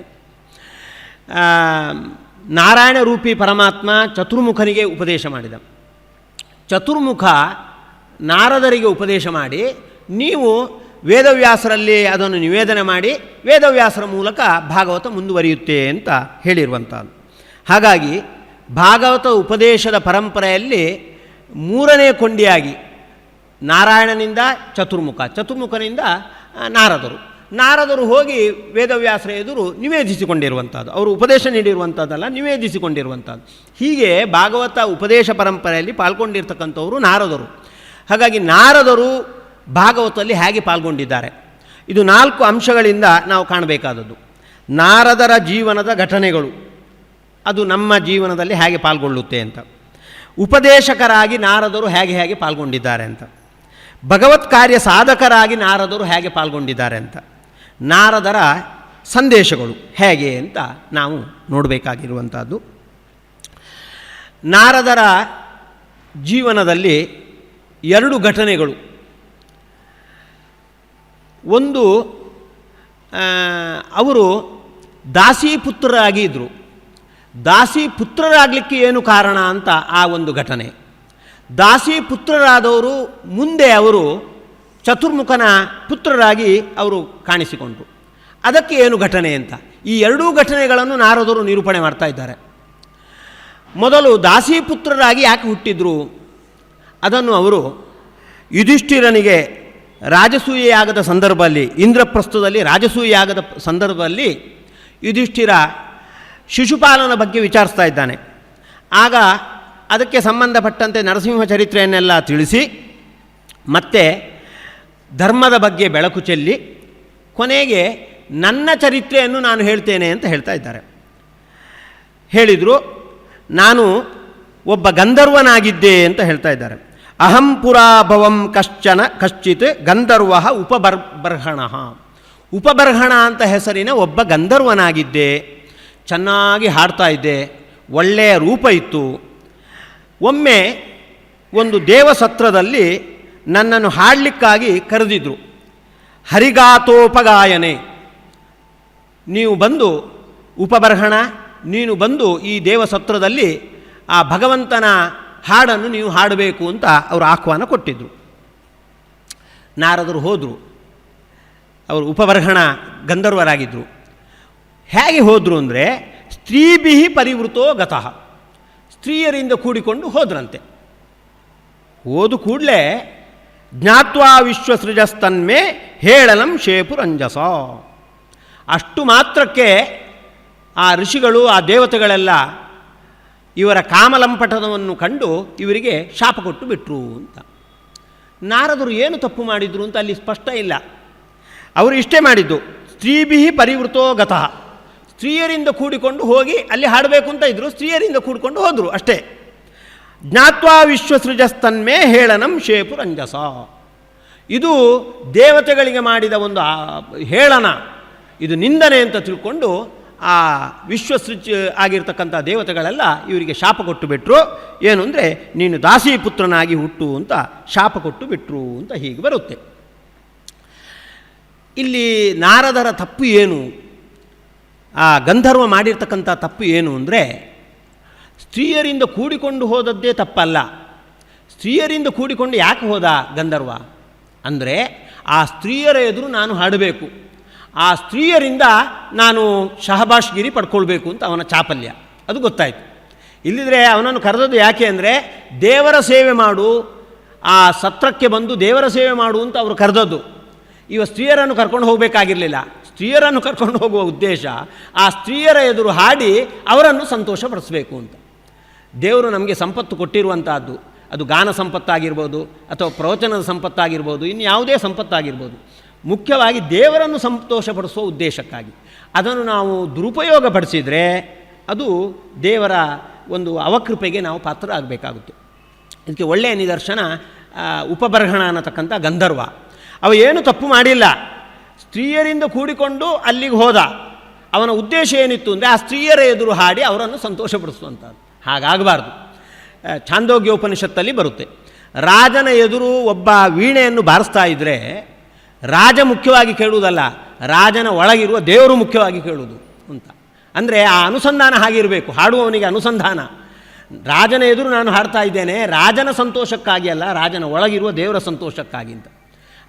ನಾರಾಯಣ ರೂಪಿ ಪರಮಾತ್ಮ ಚತುರ್ಮುಖನಿಗೆ ಉಪದೇಶ ಮಾಡಿದ. ಚತುರ್ಮುಖ ನಾರದರಿಗೆ ಉಪದೇಶ ಮಾಡಿ, ನೀವು ವೇದವ್ಯಾಸರಲ್ಲಿ ಅದನ್ನು ನಿವೇದನೆ ಮಾಡಿ ವೇದವ್ಯಾಸರ ಮೂಲಕ ಭಾಗವತ ಮುಂದುವರಿಯುತ್ತೆ ಅಂತ ಹೇಳಿರುವಂಥದ್ದು. ಹಾಗಾಗಿ ಭಾಗವತ ಉಪದೇಶದ ಪರಂಪರೆಯಲ್ಲಿ ಮೂರನೇ ಕೊಂಡಿಯಾಗಿ ನಾರಾಯಣನಿಂದ ಚತುರ್ಮುಖನಿಂದ ನಾರದರು ಹೋಗಿ ವೇದವ್ಯಾಸರ ಎದುರು ನಿವೇದಿಸಿಕೊಂಡಿರುವಂಥದ್ದು. ಅವರು ಉಪದೇಶ ನೀಡಿರುವಂಥದ್ದಲ್ಲ, ನಿವೇದಿಸಿಕೊಂಡಿರುವಂಥದ್ದು. ಹೀಗೆ ಭಾಗವತ ಉಪದೇಶ ಪರಂಪರೆಯಲ್ಲಿ ಪಾಲ್ಗೊಂಡಿರ್ತಕ್ಕಂಥವರು ನಾರದರು. ಹಾಗಾಗಿ ನಾರದರು ಭಾಗವತದಲ್ಲಿ ಹೇಗೆ ಪಾಲ್ಗೊಂಡಿದ್ದಾರೆ, ಇದು 4 ಅಂಶಗಳಿಂದ ನಾವು ಕಾಣಬೇಕಾದದ್ದು. ನಾರದರ ಜೀವನದ ಘಟನೆಗಳು, ಅದು ನಮ್ಮ ಜೀವನದಲ್ಲಿ ಹೇಗೆ ಪಾಲ್ಗೊಳ್ಳುತ್ತೆ ಅಂತ. ಉಪದೇಶಕರಾಗಿ ನಾರದರು ಹೇಗೆ ಪಾಲ್ಗೊಂಡಿದ್ದಾರೆ ಅಂತ. ಭಗವತ್ ಕಾರ್ಯ ಸಾಧಕರಾಗಿ ನಾರದರು ಹೇಗೆ ಪಾಲ್ಗೊಂಡಿದ್ದಾರೆ ಅಂತ. ನಾರದರ ಸಂದೇಶಗಳು ಹೇಗೆ ಅಂತ ನಾವು ನೋಡಬೇಕಾಗಿರುವಂಥದ್ದು. ನಾರದರ ಜೀವನದಲ್ಲಿ 2 ಘಟನೆಗಳು. ಒಂದು, ಅವರು ದಾಸೀಪುತ್ರರಾಗಿ ಇದ್ದರು. ದಾಸೀಪುತ್ರರಾಗಲಿಕ್ಕೆ ಏನು ಕಾರಣ ಅಂತ ಆ ಒಂದು ಘಟನೆ. ದಾಸೀಪುತ್ರರಾದವರು ಮುಂದೆ ಅವರು ಚತುರ್ಮುಖನ ಪುತ್ರರಾಗಿ ಅವರು ಕಾಣಿಸಿಕೊಂಡರು. ಅದಕ್ಕೆ ಏನು ಘಟನೆ ಅಂತ ಈ 2 ಘಟನೆಗಳನ್ನು ನಾರದರು ನಿರೂಪಣೆ ಮಾಡ್ತಾ ಇದ್ದಾರೆ. ಮೊದಲು ದಾಸೀಪುತ್ರರಾಗಿ ಯಾಕೆ ಹುಟ್ಟಿದ್ರು ಅದನ್ನು ಅವರು ಯುಧಿಷ್ಠಿರನಿಗೆ ರಾಜಸೂಯೆಯಾಗದ ಸಂದರ್ಭದಲ್ಲಿ, ಇಂದ್ರಪ್ರಸ್ಥದಲ್ಲಿ ರಾಜಸೂಯೆಯಾಗದ ಸಂದರ್ಭದಲ್ಲಿ ಯುಧಿಷ್ಠಿರ ಶಿಶುಪಾಲನ ಬಗ್ಗೆ ವಿಚಾರಿಸ್ತಾ ಇದ್ದಾನೆ. ಆಗ ಅದಕ್ಕೆ ಸಂಬಂಧಪಟ್ಟಂತೆ ನರಸಿಂಹ ಚರಿತ್ರೆಯನ್ನೆಲ್ಲ ತಿಳಿಸಿ ಮತ್ತೆ ಧರ್ಮದ ಬಗ್ಗೆ ಬೆಳಕು ಚೆಲ್ಲಿ ಕೊನೆಗೆ ನನ್ನ ಚರಿತ್ರೆಯನ್ನು ನಾನು ಹೇಳ್ತೇನೆ ಅಂತ ಹೇಳ್ತಾ ಇದ್ದಾರೆ. ಹೇಳಿದರು, ನಾನು ಒಬ್ಬ ಗಂಧರ್ವನಾಗಿದ್ದೆ ಅಂತ ಹೇಳ್ತಾ ಇದ್ದಾರೆ. ಅಹಂ ಪುರಾಭವಂ ಕಶ್ಚಿತ್ ಗಂಧರ್ವ ಉಪಬರ್ಹಣ ಅಂತ ಹೆಸರಿನ ಒಬ್ಬ ಗಂಧರ್ವನಾಗಿದ್ದೆ. ಚೆನ್ನಾಗಿ ಹಾಡ್ತಾ ಇದ್ದೆ, ಒಳ್ಳೆಯ ರೂಪ ಇತ್ತು. ಒಮ್ಮೆ ಒಂದು ದೇವಸತ್ರದಲ್ಲಿ ನನ್ನನ್ನು ಹಾಡಲಿಕ್ಕಾಗಿ ಕರೆದಿದ್ರು. ಹರಿಗಾತೋಪಗಾಯನೆ, ನೀವು ಬಂದು ಉಪಬರ್ಹಣ, ನೀನು ಬಂದು ಈ ದೇವಸತ್ರದಲ್ಲಿ ಆ ಭಗವಂತನ ಹಾಡನ್ನು ನೀವು ಹಾಡಬೇಕು ಅಂತ ಅವರು ಆಹ್ವಾನ ಕೊಟ್ಟಿದ್ದರು. ನಾರದರು ಹೋದರು. ಅವರು ಉಪಬರ್ಹಣ ಗಂಧರ್ವರಾಗಿದ್ದರು. ಹೇಗೆ ಹೋದರು ಅಂದರೆ, ಸ್ತ್ರೀಭಿ ಪರಿವೃತೋ ಗತಃ, ಸ್ತ್ರೀಯರಿಂದ ಕೂಡಿಕೊಂಡು ಹೋದ್ರಂತೆ. ಹೋದ ಕೂಡಲೇ ಜ್ಞಾತ್ವಾ ವಿಶ್ವಸೃಜಸ್ತನ್ಮೇ ಹೇಳಲಂ ಶೇಪುರಂಜಸ, ಅಷ್ಟು ಮಾತ್ರಕ್ಕೆ ಆ ಋಷಿಗಳು, ಆ ದೇವತೆಗಳೆಲ್ಲ ಇವರ ಕಾಮಲಂಪಟನವನ್ನು ಕಂಡು ಇವರಿಗೆ ಶಾಪ ಕೊಟ್ಟು ಬಿಟ್ಟರು ಅಂತ. ನಾರದರು ಏನು ತಪ್ಪು ಮಾಡಿದರು ಅಂತ ಅಲ್ಲಿ ಸ್ಪಷ್ಟ ಇಲ್ಲ. ಅವರು ಇಷ್ಟೇ ಮಾಡಿದ್ದು, ಸ್ತ್ರೀಭಿ ಪರಿವೃತೋ ಗತಃ, ಸ್ತ್ರೀಯರಿಂದ ಕೂಡಿಕೊಂಡು ಹೋಗಿ ಅಲ್ಲಿ ಹಾಡಬೇಕು ಅಂತ ಇದ್ದರು, ಸ್ತ್ರೀಯರಿಂದ ಕೂಡಿಕೊಂಡು ಹೋದರು ಅಷ್ಟೇ. ಜ್ಞಾತ್ವಾ ವಿಶ್ವಸೃಜಸ್ತನ್ಮೇ ಹೇಳನಂ ಶೇಪುರಂಜಸ, ಇದು ದೇವತೆಗಳಿಗೆ ಮಾಡಿದ ಒಂದು ಹೇಳನ, ಇದು ನಿಂದನೆ ಅಂತ ತಿಳ್ಕೊಂಡು ಆ ವಿಶ್ವಸೃಜ ಆಗಿರ್ತಕ್ಕಂಥ ದೇವತೆಗಳೆಲ್ಲ ಇವರಿಗೆ ಶಾಪ ಕೊಟ್ಟು ಬಿಟ್ಟರು. ಏನು ಅಂದರೆ, ನೀನು ದಾಸೀಪುತ್ರನಾಗಿ ಹುಟ್ಟು ಅಂತ ಶಾಪ ಕೊಟ್ಟು ಬಿಟ್ಟರು ಅಂತ ಹೀಗೆ ಬರುತ್ತೆ. ಇಲ್ಲಿ ನಾರದರ ತಪ್ಪು ಏನು, ಆ ಗಂಧರ್ವ ಮಾಡಿರ್ತಕ್ಕಂಥ ತಪ್ಪು ಏನು ಅಂದರೆ, ಸ್ತ್ರೀಯರಿಂದ ಕೂಡಿಕೊಂಡು ಹೋದದ್ದೇ ತಪ್ಪಲ್ಲ. ಸ್ತ್ರೀಯರಿಂದ ಕೂಡಿಕೊಂಡು ಯಾಕೆ ಹೋದ ಗಂಧರ್ವ ಅಂದರೆ, ಆ ಸ್ತ್ರೀಯರ ಎದುರು ನಾನು ಹಾಡಬೇಕು, ಆ ಸ್ತ್ರೀಯರಿಂದ ನಾನು ಶಹಬಾಷ್ಗಿರಿ ಪಡ್ಕೊಳ್ಬೇಕು ಅಂತ ಅವನ ಚಾಪಲ್ಯ, ಅದು ಗೊತ್ತಾಯಿತು. ಇಲ್ಲಿದ್ರೆ ಅವನನ್ನು ಕರೆದದ್ದು ಯಾಕೆ ಅಂದರೆ, ದೇವರ ಸೇವೆ ಮಾಡು, ಆ ಸತ್ರಕ್ಕೆ ಬಂದು ದೇವರ ಸೇವೆ ಮಾಡು ಅಂತ ಅವರು ಕರೆದದ್ದು. ಇವ ಸ್ತ್ರೀಯರನ್ನು ಕರ್ಕೊಂಡು ಹೋಗಬೇಕಾಗಿರಲಿಲ್ಲ. ಸ್ತ್ರೀಯರನ್ನು ಕರ್ಕೊಂಡು ಹೋಗುವ ಉದ್ದೇಶ ಆ ಸ್ತ್ರೀಯರ ಎದುರು ಹಾಡಿ ಅವರನ್ನು ಸಂತೋಷಪಡಿಸಬೇಕು ಅಂತ. ದೇವರು ನಮಗೆ ಸಂಪತ್ತು ಕೊಟ್ಟಿರುವಂಥದ್ದು, ಅದು ಗಾನ ಸಂಪತ್ತಾಗಿರ್ಬೋದು ಅಥವಾ ಪ್ರವಚನದ ಸಂಪತ್ತಾಗಿರ್ಬೋದು, ಇನ್ನು ಯಾವುದೇ ಸಂಪತ್ತಾಗಿರ್ಬೋದು, ಮುಖ್ಯವಾಗಿ ದೇವರನ್ನು ಸಂತೋಷಪಡಿಸುವ ಉದ್ದೇಶಕ್ಕಾಗಿ. ಅದನ್ನು ನಾವು ದುರುಪಯೋಗಪಡಿಸಿದರೆ ಅದು ದೇವರ ಒಂದು ಅವಕೃಪೆಗೆ ನಾವು ಪಾತ್ರ ಆಗಬೇಕಾಗುತ್ತೆ. ಇದಕ್ಕೆ ಒಳ್ಳೆಯ ನಿದರ್ಶನ ಉಪಬರ್ಹಣ ಅನ್ನತಕ್ಕಂಥ ಗಂಧರ್ವ. ಅವ ಏನು ತಪ್ಪು ಮಾಡಿಲ್ಲ, ಸ್ತ್ರೀಯರಿಂದ ಕೂಡಿಕೊಂಡು ಅಲ್ಲಿಗೆ ಹೋದ. ಅವನ ಉದ್ದೇಶ ಏನಿತ್ತು ಅಂದರೆ ಆ ಸ್ತ್ರೀಯರ ಎದುರು ಹಾಡಿ ಅವರನ್ನು ಸಂತೋಷಪಡಿಸುವಂಥದ್ದು. ಹಾಗಾಗಬಾರ್ದು. ಛಾಂದೋಗ್ಯೋಪನಿಷತ್ತಲ್ಲಿ ಬರುತ್ತೆ, ರಾಜನ ಎದುರು ಒಬ್ಬ ವೀಣೆಯನ್ನು ಬಾರಿಸ್ತಾ ಇದ್ದರೆ ರಾಜ ಮುಖ್ಯವಾಗಿ ಕೇಳುವುದಲ್ಲ, ರಾಜನ ಒಳಗಿರುವ ದೇವರು ಮುಖ್ಯವಾಗಿ ಕೇಳುವುದು ಅಂತ. ಅಂದರೆ ಆ ಅನುಸಂಧಾನ ಹಾಗಿರಬೇಕು, ಹಾಡುವವನಿಗೆ ಅನುಸಂಧಾನ. ರಾಜನ ಎದುರು ನಾನು ಹಾಡ್ತಾ ಇದ್ದೇನೆ ರಾಜನ ಸಂತೋಷಕ್ಕಾಗಿ ಅಲ್ಲ, ರಾಜನ ಒಳಗಿರುವ ದೇವರ ಸಂತೋಷಕ್ಕಾಗಿ ಅಂತ.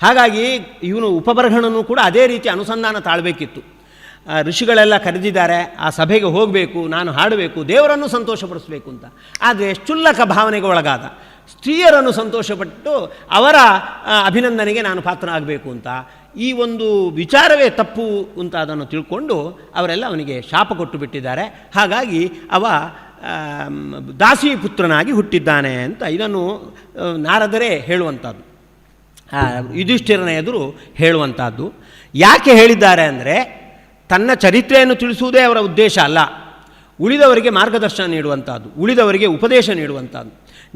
ಹಾಗಾಗಿ ಇವನು ಉಪಬರ್ಹಣನು ಕೂಡ ಅದೇ ರೀತಿ ಅನುಸಂಧಾನ ತಾಳಬೇಕಿತ್ತು. ಋಷಿಗಳೆಲ್ಲ ಕರೆದಿದ್ದಾರೆ, ಆ ಸಭೆಗೆ ಹೋಗಬೇಕು, ನಾನು ಹಾಡಬೇಕು, ದೇವರನ್ನು ಸಂತೋಷಪಡಿಸಬೇಕು ಅಂತ. ಆದರೆ ಕ್ಷುಲ್ಲಕ ಭಾವನೆಗೆ ಒಳಗಾದ. ಸ್ತ್ರೀಯರನ್ನು ಸಂತೋಷಪಟ್ಟು ಅವರ ಅಭಿನಂದನೆಗೆ ನಾನು ಪಾತ್ರ ಆಗಬೇಕು ಅಂತ. ಈ ಒಂದು ವಿಚಾರವೇ ತಪ್ಪು ಅಂತ ಅದನ್ನು ತಿಳ್ಕೊಂಡು ಅವರೆಲ್ಲ ಅವನಿಗೆ ಶಾಪ ಕೊಟ್ಟು ಬಿಟ್ಟಿದ್ದಾರೆ. ಹಾಗಾಗಿ ಅವ ದಾಸಿ ಪುತ್ರನಾಗಿ ಹುಟ್ಟಿದ್ದಾನೆ ಅಂತ ಇದನ್ನು ನಾರದರೇ ಹೇಳುವಂಥದ್ದು, ಯುಧಿಷ್ಠಿರನ ಎದುರು ಹೇಳುವಂಥದ್ದು. ಯಾಕೆ ಹೇಳಿದ್ದಾರೆ ಅಂದರೆ ತನ್ನ ಚರಿತ್ರೆಯನ್ನು ತಿಳಿಸುವುದೇ ಅವರ ಉದ್ದೇಶ ಅಲ್ಲ, ಉಳಿದವರಿಗೆ ಮಾರ್ಗದರ್ಶನ ನೀಡುವಂಥದ್ದು, ಉಳಿದವರಿಗೆ ಉಪದೇಶ ನೀಡುವಂಥದ್ದು.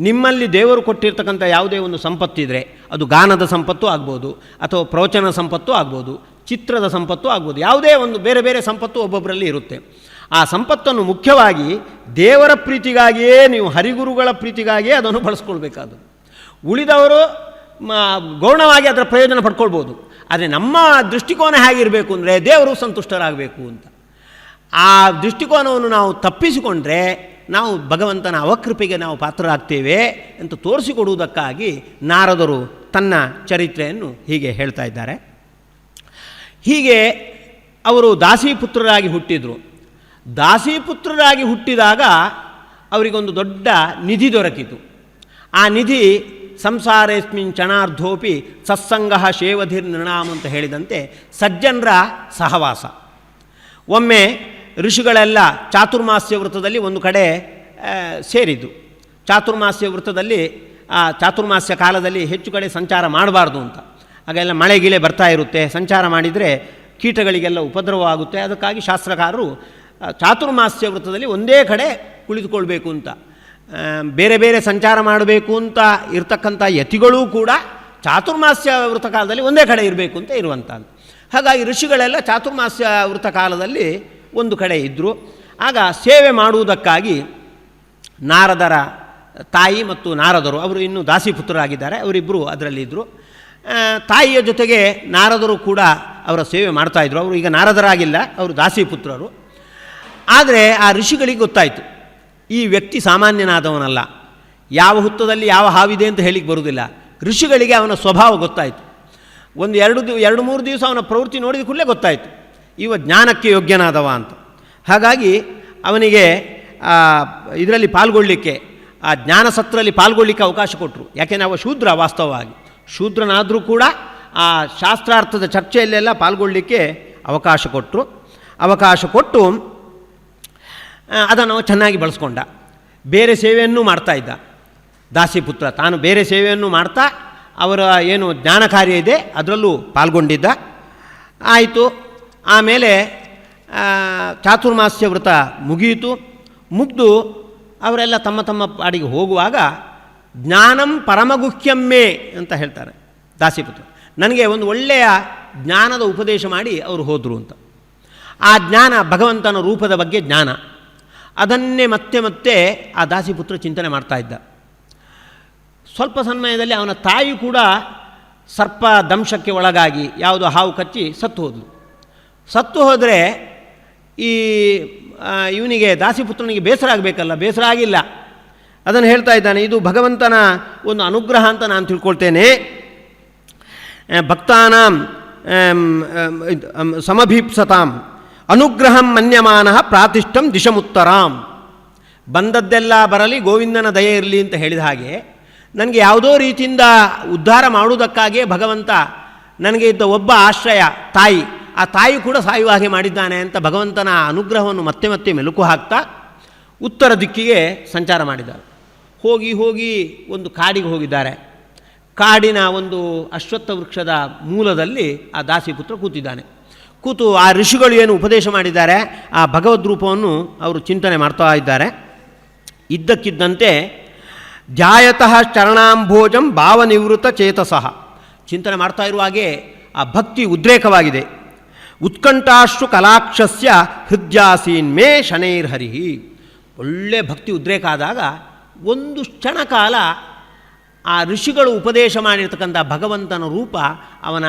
ನಿಮ್ಮಲ್ಲಿ ದೇವರು ಕೊಟ್ಟಿರ್ತಕ್ಕಂಥ ಯಾವುದೇ ಒಂದು ಸಂಪತ್ತಿದ್ರೆ ಅದು ಗಾನದ ಸಂಪತ್ತು ಆಗ್ಬೋದು, ಅಥವಾ ಪ್ರವಚನ ಸಂಪತ್ತು ಆಗ್ಬೋದು, ಚಿತ್ರದ ಸಂಪತ್ತು ಆಗ್ಬೋದು, ಯಾವುದೇ ಒಂದು ಬೇರೆ ಬೇರೆ ಸಂಪತ್ತು ಒಬ್ಬೊಬ್ಬರಲ್ಲಿ ಇರುತ್ತೆ. ಆ ಸಂಪತ್ತನ್ನು ಮುಖ್ಯವಾಗಿ ದೇವರ ಪ್ರೀತಿಗಾಗಿಯೇ, ನೀವು ಹರಿಗುರುಗಳ ಪ್ರೀತಿಗಾಗಿಯೇ ಅದನ್ನು ಬಳಸ್ಕೊಳ್ಬೇಕಾದ್ದು. ಉಳಿದವರು ಗೌಣವಾಗಿ ಅದರ ಪ್ರಯೋಜನ ಪಡ್ಕೊಳ್ಬೋದು. ಆದರೆ ನಮ್ಮ ದೃಷ್ಟಿಕೋನ ಹೇಗಿರಬೇಕು ಅಂದರೆ ದೇವರು ಸಂತುಷ್ಟರಾಗಬೇಕು ಅಂತ. ಆ ದೃಷ್ಟಿಕೋನವನ್ನು ನಾವು ತಪ್ಪಿಸಿಕೊಂಡ್ರೆ ನಾವು ಭಗವಂತನ ಅವಕೃಪೆಗೆ ನಾವು ಪಾತ್ರರಾಗ್ತೇವೆ ಅಂತ ತೋರಿಸಿಕೊಡುವುದಕ್ಕಾಗಿ ನಾರದರು ತನ್ನ ಚರಿತ್ರೆಯನ್ನು ಹೀಗೆ ಹೇಳ್ತಾ ಇದ್ದಾರೆ. ಹೀಗೆ ಅವರು ದಾಸಿಪುತ್ರರಾಗಿ ಹುಟ್ಟಿದರು. ದಾಸಿಪುತ್ರರಾಗಿ ಹುಟ್ಟಿದಾಗ ಅವರಿಗೊಂದು ದೊಡ್ಡ ನಿಧಿ ದೊರಕಿತು. ಆ ನಿಧಿ ಸಂಸಾರೇಸ್ಮಿನ್ ಕ್ಷಣಾರ್ಧೋಪಿ ಸತ್ಸಂಗ ಶೇವಧಿರ್ ನಿರ್ಣಾಮ ಅಂತ ಹೇಳಿದಂತೆ ಸಜ್ಜನರ ಸಹವಾಸ. ಒಮ್ಮೆ ಋಷಿಗಳೆಲ್ಲ ಚಾತುರ್ಮಾಸ್ಯ ವೃತ್ತದಲ್ಲಿ ಒಂದು ಕಡೆ ಸೇರಿದ್ದು. ಚಾತುರ್ಮಾಸ್ಯ ವೃತ್ತದಲ್ಲಿ ಚಾತುರ್ಮಾಸ್ಯ ಕಾಲದಲ್ಲಿ ಹೆಚ್ಚು ಕಡೆ ಸಂಚಾರ ಮಾಡಬಾರ್ದು ಅಂತ. ಆಗೆಲ್ಲ ಮಳೆ ಗಿಳೆ ಬರ್ತಾ ಇರುತ್ತೆ, ಸಂಚಾರ ಮಾಡಿದರೆ ಕೀಟಗಳಿಗೆಲ್ಲ ಉಪದ್ರವವಾಗುತ್ತೆ. ಅದಕ್ಕಾಗಿ ಶಾಸ್ತ್ರಕಾರರು ಚಾತುರ್ಮಾಸ್ಯ ವೃತ್ತದಲ್ಲಿ ಒಂದೇ ಕಡೆ ಕುಳಿತುಕೊಳ್ಬೇಕು ಅಂತ. ಬೇರೆ ಬೇರೆ ಸಂಚಾರ ಮಾಡಬೇಕು ಅಂತ ಇರ್ತಕ್ಕಂಥ ಯತಿಗಳೂ ಕೂಡ ಚಾತುರ್ಮಾಸ್ಯ ವೃತ್ತಕಾಲದಲ್ಲಿ ಒಂದೇ ಕಡೆ ಇರಬೇಕು ಅಂತ ಇರುವಂಥದ್ದು. ಹಾಗಾಗಿ ಋಷಿಗಳೆಲ್ಲ ಚಾತುರ್ಮಾಸ್ಯ ವೃತ್ತಕಾಲದಲ್ಲಿ ಒಂದು ಕಡೆ ಇದ್ದರು. ಆಗ ಸೇವೆ ಮಾಡುವುದಕ್ಕಾಗಿ ನಾರದರ ತಾಯಿ ಮತ್ತು ನಾರದರು, ಅವರು ಇನ್ನೂ ದಾಸಿಪುತ್ರರಾಗಿದ್ದಾರೆ, ಅವರಿಬ್ಬರು ಅದರಲ್ಲಿ ಇದ್ದರು. ತಾಯಿಯ ಜೊತೆಗೆ ನಾರದರು ಕೂಡ ಅವರ ಸೇವೆ ಮಾಡ್ತಾಯಿದ್ರು. ಅವರು ಈಗ ನಾರದರಾಗಿಲ್ಲ, ಅವರು ದಾಸಿಪುತ್ರರು. ಆದರೆ ಆ ಋಷಿಗಳಿಗೆ ಗೊತ್ತಾಯಿತು, ಈ ವ್ಯಕ್ತಿ ಸಾಮಾನ್ಯನಾದವನಲ್ಲ, ಯಾವ ಹುತ್ತದಲ್ಲಿ ಯಾವ ಹಾವಿದೆ ಅಂತ ಹೇಳಿಕ್ಕೆ ಬರುವುದಿಲ್ಲ. ಋಷಿಗಳಿಗೆ ಅವನ ಸ್ವಭಾವ ಗೊತ್ತಾಯಿತು. ಒಂದು ಎರಡು ಮೂರು ದಿವಸ ಅವನ ಪ್ರವೃತ್ತಿ ನೋಡಿದ ಕೂಡಲೇ ಗೊತ್ತಾಯಿತು, ಇವ ಜ್ಞಾನಕ್ಕೆ ಯೋಗ್ಯನಾದವ ಅಂತ. ಹಾಗಾಗಿ ಅವನಿಗೆ ಇದರಲ್ಲಿ ಪಾಲ್ಗೊಳ್ಳಲಿಕ್ಕೆ, ಆ ಜ್ಞಾನ ಸತ್ರಲ್ಲಿ ಪಾಲ್ಗೊಳ್ಳಿಕ್ಕೆ ಅವಕಾಶ ಕೊಟ್ಟರು. ಯಾಕೆಂದರೆ ಅವ ಶೂದ್ರ, ವಾಸ್ತವವಾಗಿ ಶೂದ್ರನಾದರೂ ಕೂಡ ಆ ಶಾಸ್ತ್ರಾರ್ಥದ ಚರ್ಚೆಯಲ್ಲೆಲ್ಲ ಪಾಲ್ಗೊಳ್ಳಲಿಕ್ಕೆ ಅವಕಾಶ ಕೊಟ್ಟು ಅದನ್ನು ಚೆನ್ನಾಗಿ ಬಳಸ್ಕೊಂಡ. ಬೇರೆ ಸೇವೆಯನ್ನು ಮಾಡ್ತಾಯಿದ್ದ ದಾಸಿಪುತ್ರ. ತಾನು ಬೇರೆ ಸೇವೆಯನ್ನು ಮಾಡ್ತಾ ಅವರ ಏನು ಜ್ಞಾನ ಕಾರ್ಯ ಇದೆ ಅದರಲ್ಲೂ ಪಾಲ್ಗೊಂಡಿದ್ದ. ಆಯಿತು. ಆಮೇಲೆ ಚಾತುರ್ಮಾಸ್ಯ ವ್ರತ ಮುಗಿದು ಅವರೆಲ್ಲ ತಮ್ಮ ತಮ್ಮ ಪಾಡಿಗೆ ಹೋಗುವಾಗ ಜ್ಞಾನಂ ಪರಮಗುಹ್ಯಮ್ಮೆ ಅಂತ ಹೇಳ್ತಾರೆ ದಾಸಿಪುತ್ರ. ನನಗೆ ಒಂದು ಒಳ್ಳೆಯ ಜ್ಞಾನದ ಉಪದೇಶ ಮಾಡಿ ಅವರು ಹೋದರು ಅಂತ. ಆ ಜ್ಞಾನ ಭಗವಂತನ ರೂಪದ ಬಗ್ಗೆ ಜ್ಞಾನ, ಅದನ್ನೇ ಮತ್ತೆ ಮತ್ತೆ ಆ ದಾಸಿಪುತ್ರ ಚಿಂತನೆ ಮಾಡ್ತಾ ಇದ್ದ. ಸ್ವಲ್ಪ ಸಮಯದಲ್ಲಿ ಅವನ ತಾಯಿ ಕೂಡ ಸರ್ಪ ದಂಶಕ್ಕೆ ಒಳಗಾಗಿ ಯಾವುದೋ ಹಾವು ಕಚ್ಚಿ ಸತ್ತು ಹೋದರೆ ಇವನಿಗೆ ದಾಸಿಪುತ್ರನಿಗೆ ಬೇಸರ ಆಗಬೇಕಲ್ಲ, ಬೇಸರ ಆಗಿಲ್ಲ. ಅದನ್ನು ಹೇಳ್ತಾ ಇದ್ದಾನೆ, ಇದು ಭಗವಂತನ ಒಂದು ಅನುಗ್ರಹ ಅಂತ ನಾನು ತಿಳ್ಕೊಳ್ತೇನೆ. ಭಕ್ತಾನಾಂ ಸಮಭೀಪ್ಸತಾಂ ಅನುಗ್ರಹಂ ಮನ್ಯಮಾನಃ ಪ್ರಾತಿಷ್ಠಂ ದಿಶಮುತ್ತರಾಂ. ಬಂದದ್ದೆಲ್ಲ ಬರಲಿ, ಗೋವಿಂದನ ದಯೆ ಇರಲಿ ಅಂತ ಹೇಳಿದ ಹಾಗೆ ನನಗೆ ಯಾವುದೋ ರೀತಿಯಿಂದ ಉದ್ಧಾರ ಮಾಡುವುದಕ್ಕಾಗಿಯೇ ಭಗವಂತ ನನಗೆ ಇದ್ದ ಒಬ್ಬ ಆಶ್ರಯ ತಾಯಿ, ಆ ತಾಯಿ ಕೂಡ ಸಾಯುವ ಹಾಗೆ ಮಾಡಿದ್ದಾನೆ ಅಂತ ಭಗವಂತನ ಅನುಗ್ರಹವನ್ನು ಮತ್ತೆ ಮತ್ತೆ ಮೆಲುಕು ಹಾಕ್ತಾ ಉತ್ತರ ದಿಕ್ಕಿಗೆ ಸಂಚಾರ ಮಾಡಿದ್ದಾರೆ. ಹೋಗಿ ಒಂದು ಕಾಡಿಗೆ ಹೋಗಿದ್ದಾರೆ. ಕಾಡಿನ ಒಂದು ಅಶ್ವತ್ಥ ವೃಕ್ಷದ ಮೂಲದಲ್ಲಿ ಆ ದಾಸಿಪುತ್ರ ಕೂತು ಆ ಋಷಿಗಳು ಏನು ಉಪದೇಶ ಮಾಡಿದ್ದಾರೆ ಆ ಭಗವದ್ ರೂಪವನ್ನು ಅವರು ಚಿಂತನೆ ಮಾಡ್ತಾ ಇದ್ದಾರೆ. ಇದ್ದಕ್ಕಿದ್ದಂತೆ ಧ್ಯಾಯತಃ ಚರಣಾಂಭೋಜಂ ಭಾವನಿವೃತ್ತ ಚೇತಸಃ, ಚಿಂತನೆ ಮಾಡ್ತಾ ಇರುವಾಗೆ ಆ ಭಕ್ತಿ ಉದ್ರೇಕವಾಗಿದೆ. ಉತ್ಕಂಠಾಶ್ರು ಕಲಾಕ್ಷಸ್ಯ ಹೃದ್ಯಾಸೀನ್ ಮೇ ಶನೈರ್ಹರಿ. ಒಳ್ಳೆ ಭಕ್ತಿ ಉದ್ರೇಕ ಆದಾಗ ಒಂದು ಕ್ಷಣ ಕಾಲ ಆ ಋಷಿಗಳು ಉಪದೇಶ ಮಾಡಿರ್ತಕ್ಕಂಥ ಭಗವಂತನ ರೂಪ ಅವನ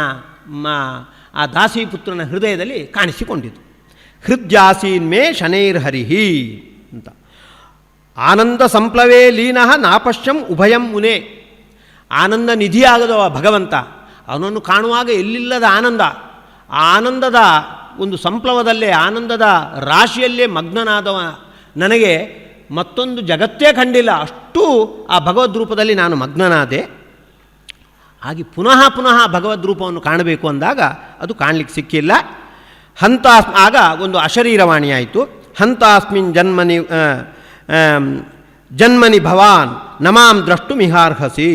ಆ ದಾಸಿಪುತ್ರನ ಹೃದಯದಲ್ಲಿ ಕಾಣಿಸಿಕೊಂಡಿತು. ಹೃದ್ಯಾಸೀನ್ ಮೇ ಶನೈರ್ಹರಿಹಿ ಅಂತ. ಆನಂದ ಸಂಪ್ಲವೇ ಲೀನಃ ನಾಪಶ್ಯಂ ಉಭಯಂ ಮುನೆ. ಆನಂದ ನಿಧಿಯಾಗದವ ಭಗವಂತ, ಅವನನ್ನು ಕಾಣುವಾಗ ಎಲ್ಲಿಲ್ಲದ ಆನಂದ, ಆ ಆನಂದದ ಒಂದು ಸಂಪ್ಲವದಲ್ಲೇ, ಆನಂದದ ರಾಶಿಯಲ್ಲೇ ಮಗ್ನನಾದವ ನನಗೆ ಮತ್ತೊಂದು ಜಗತ್ತೇ ಕಂಡಿಲ್ಲ, ಅಷ್ಟು ಆ ಭಗವದ್ ರೂಪದಲ್ಲಿ ನಾನು ಮಗ್ನನಾದೆ. ಹಾಗೆ ಪುನಃ ಪುನಃ ಭಗವದ್ ರೂಪವನ್ನು ಕಾಣಬೇಕು ಅಂದಾಗ ಅದು ಕಾಣಲಿಕ್ಕೆ ಸಿಕ್ಕಿಲ್ಲ. ಆಗ ಒಂದು ಅಶರೀರವಾಣಿಯಾಯಿತು. ಹಂತಾಸ್ಮಿನ್ ಜನ್ಮನಿ ಭವಾನ್ ನಮಾಂ ದ್ರಷ್ಟು ಮಿಹಾರ್ಹಸಿ.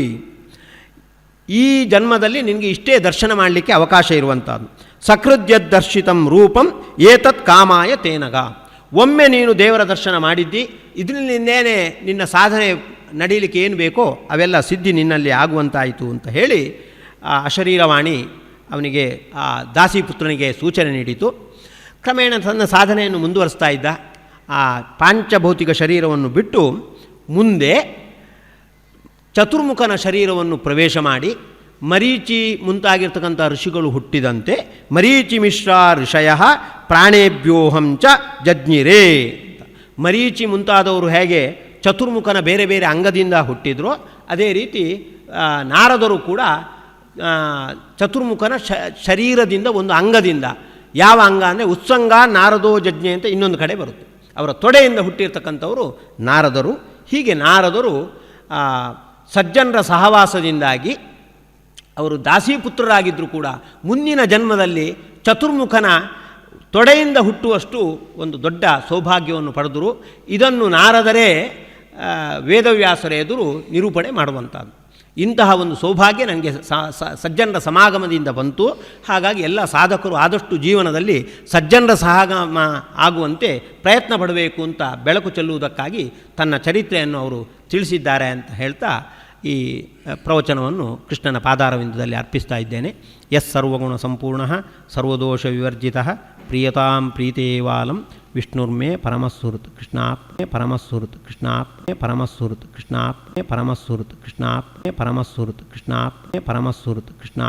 ಈ ಜನ್ಮದಲ್ಲಿ ನಿನಗೆ ಇಷ್ಟೇ ದರ್ಶನ ಮಾಡಲಿಕ್ಕೆ ಅವಕಾಶ ಇರುವಂಥದ್ದು. ಸಕೃದ್ಯದರ್ಶಿತಂ ರೂಪಂ ಏತತ್ ಕಾಮಾಯ ತೇನಗ. ಒಮ್ಮೆ ನೀನು ದೇವರ ದರ್ಶನ ಮಾಡಿದ್ದಿ, ಇದರಿಂದೇನೆ ನಿನ್ನ ಸಾಧನೆ ನಡೀಲಿಕ್ಕೆ ಏನು ಬೇಕೋ ಅವೆಲ್ಲ ಸಿದ್ಧಿ ನಿನ್ನಲ್ಲಿ ಆಗುವಂತಾಯಿತು ಅಂತ ಹೇಳಿ ಆ ಅಶರೀರವಾಣಿ ಅವನಿಗೆ, ಆ ದಾಸಿಪುತ್ರನಿಗೆ ಸೂಚನೆ ನೀಡಿತು. ಕ್ರಮೇಣ ತನ್ನ ಸಾಧನೆಯನ್ನು ಮುಂದುವರಿಸ್ತಾ ಇದ್ದ. ಆ ಪಾಂಚಭೌತಿಕ ಶರೀರವನ್ನು ಬಿಟ್ಟು ಮುಂದೆ ಚತುರ್ಮುಖನ ಶರೀರವನ್ನು ಪ್ರವೇಶ ಮಾಡಿ ಮರೀಚಿ ಮುಂತಾಗಿರ್ತಕ್ಕಂಥ ಋಷಿಗಳು ಹುಟ್ಟಿದಂತೆ ಮರೀಚಿ ಮಿಶ್ರ ಋಷಯ ಪ್ರಾಣೇಭ್ಯೋಹಂಚ ಜಜ್ಞಿರೇ. ಮರೀಚಿ ಮುಂತಾದವರು ಹೇಗೆ ಚತುರ್ಮುಖನ ಬೇರೆ ಬೇರೆ ಅಂಗದಿಂದ ಹುಟ್ಟಿದ್ರೋ ಅದೇ ರೀತಿ ನಾರದರು ಕೂಡ ಚತುರ್ಮುಖನ ಶರೀರದಿಂದ ಒಂದು ಅಂಗದಿಂದ. ಯಾವ ಅಂಗ ಅಂದರೆ ಉತ್ಸಂಗ ನಾರದೋ ಜಜ್ಞೆ ಅಂತ ಇನ್ನೊಂದು ಕಡೆ ಬರುತ್ತೆ. ಅವರ ತೊಡೆಯಿಂದ ಹುಟ್ಟಿರ್ತಕ್ಕಂಥವರು ನಾರದರು. ಹೀಗೆ ನಾರದರು ಸಜ್ಜನರ ಸಹವಾಸದಿಂದಾಗಿ ಅವರು ದಾಸೀಪುತ್ರರಾಗಿದ್ದರೂ ಕೂಡ ಮುಂದಿನ ಜನ್ಮದಲ್ಲಿ ಚತುರ್ಮುಖನ ತೊಡೆಯಿಂದ ಹುಟ್ಟುವಷ್ಟು ಒಂದು ದೊಡ್ಡ ಸೌಭಾಗ್ಯವನ್ನು ಪಡೆದರು. ಇದನ್ನು ನಾರದರೇ ವೇದವ್ಯಾಸರ ಎದುರು ನಿರೂಪಣೆ ಮಾಡುವಂಥದ್ದು. ಇಂತಹ ಒಂದು ಸೌಭಾಗ್ಯ ನನಗೆ ಸಜ್ಜನರ ಸಮಾಗಮದಿಂದ ಬಂತು. ಹಾಗಾಗಿ ಎಲ್ಲ ಸಾಧಕರು ಆದಷ್ಟು ಜೀವನದಲ್ಲಿ ಸಜ್ಜನರ ಸಮಾಗಮ ಆಗುವಂತೆ ಪ್ರಯತ್ನ ಪಡಬೇಕು ಅಂತ ಬೆಳಕು ಚೆಲ್ಲುವುದಕ್ಕಾಗಿ ತನ್ನ ಚರಿತ್ರೆಯನ್ನು ಅವರು ತಿಳಿಸಿದ್ದಾರೆ ಅಂತ ಹೇಳ್ತಾ ಈ ಪ್ರವಚನವನ್ನು ಕೃಷ್ಣನ ಪಾದಾರವಿಂದದಲ್ಲಿ ಅರ್ಪಿಸ್ತಾ ಇದ್ದೇನೆ. ಯಸ್ ಸರ್ವಗುಣ ಸಂಪೂರ್ಣ ಸರ್ವದೋಷ ವಿವರ್ಜಿತ ಪ್ರಿಯತಾಂ ಪ್ರೀತೇವಾಲಂ ವಿಷ್ಣುರ್ಮೇ ಪರಮಸ್ಸುಹೃತ್ ಕೃಷ್ಣಾಪ್ಮೇ ಪರಮಸ್ಸುಹೃತ್ ಕೃಷ್ಣಾಪ್ಮೇ ಪರಮಸ್ಸುಹೃತ್ ಕೃಷ್ಣಾಪ್ಮೇ ಪರಮಸ್ಸುಹೃತ್ ಕೃಷ್ಣಾಪ್ಮೇ ಪರಮಸ್ಸುಹೃತ್ ಕೃಷ್ಣಾಪ್ಮೇ ಪರಮಸ್ಸುಹೃತ್ ಕೃಷ್ಣಾ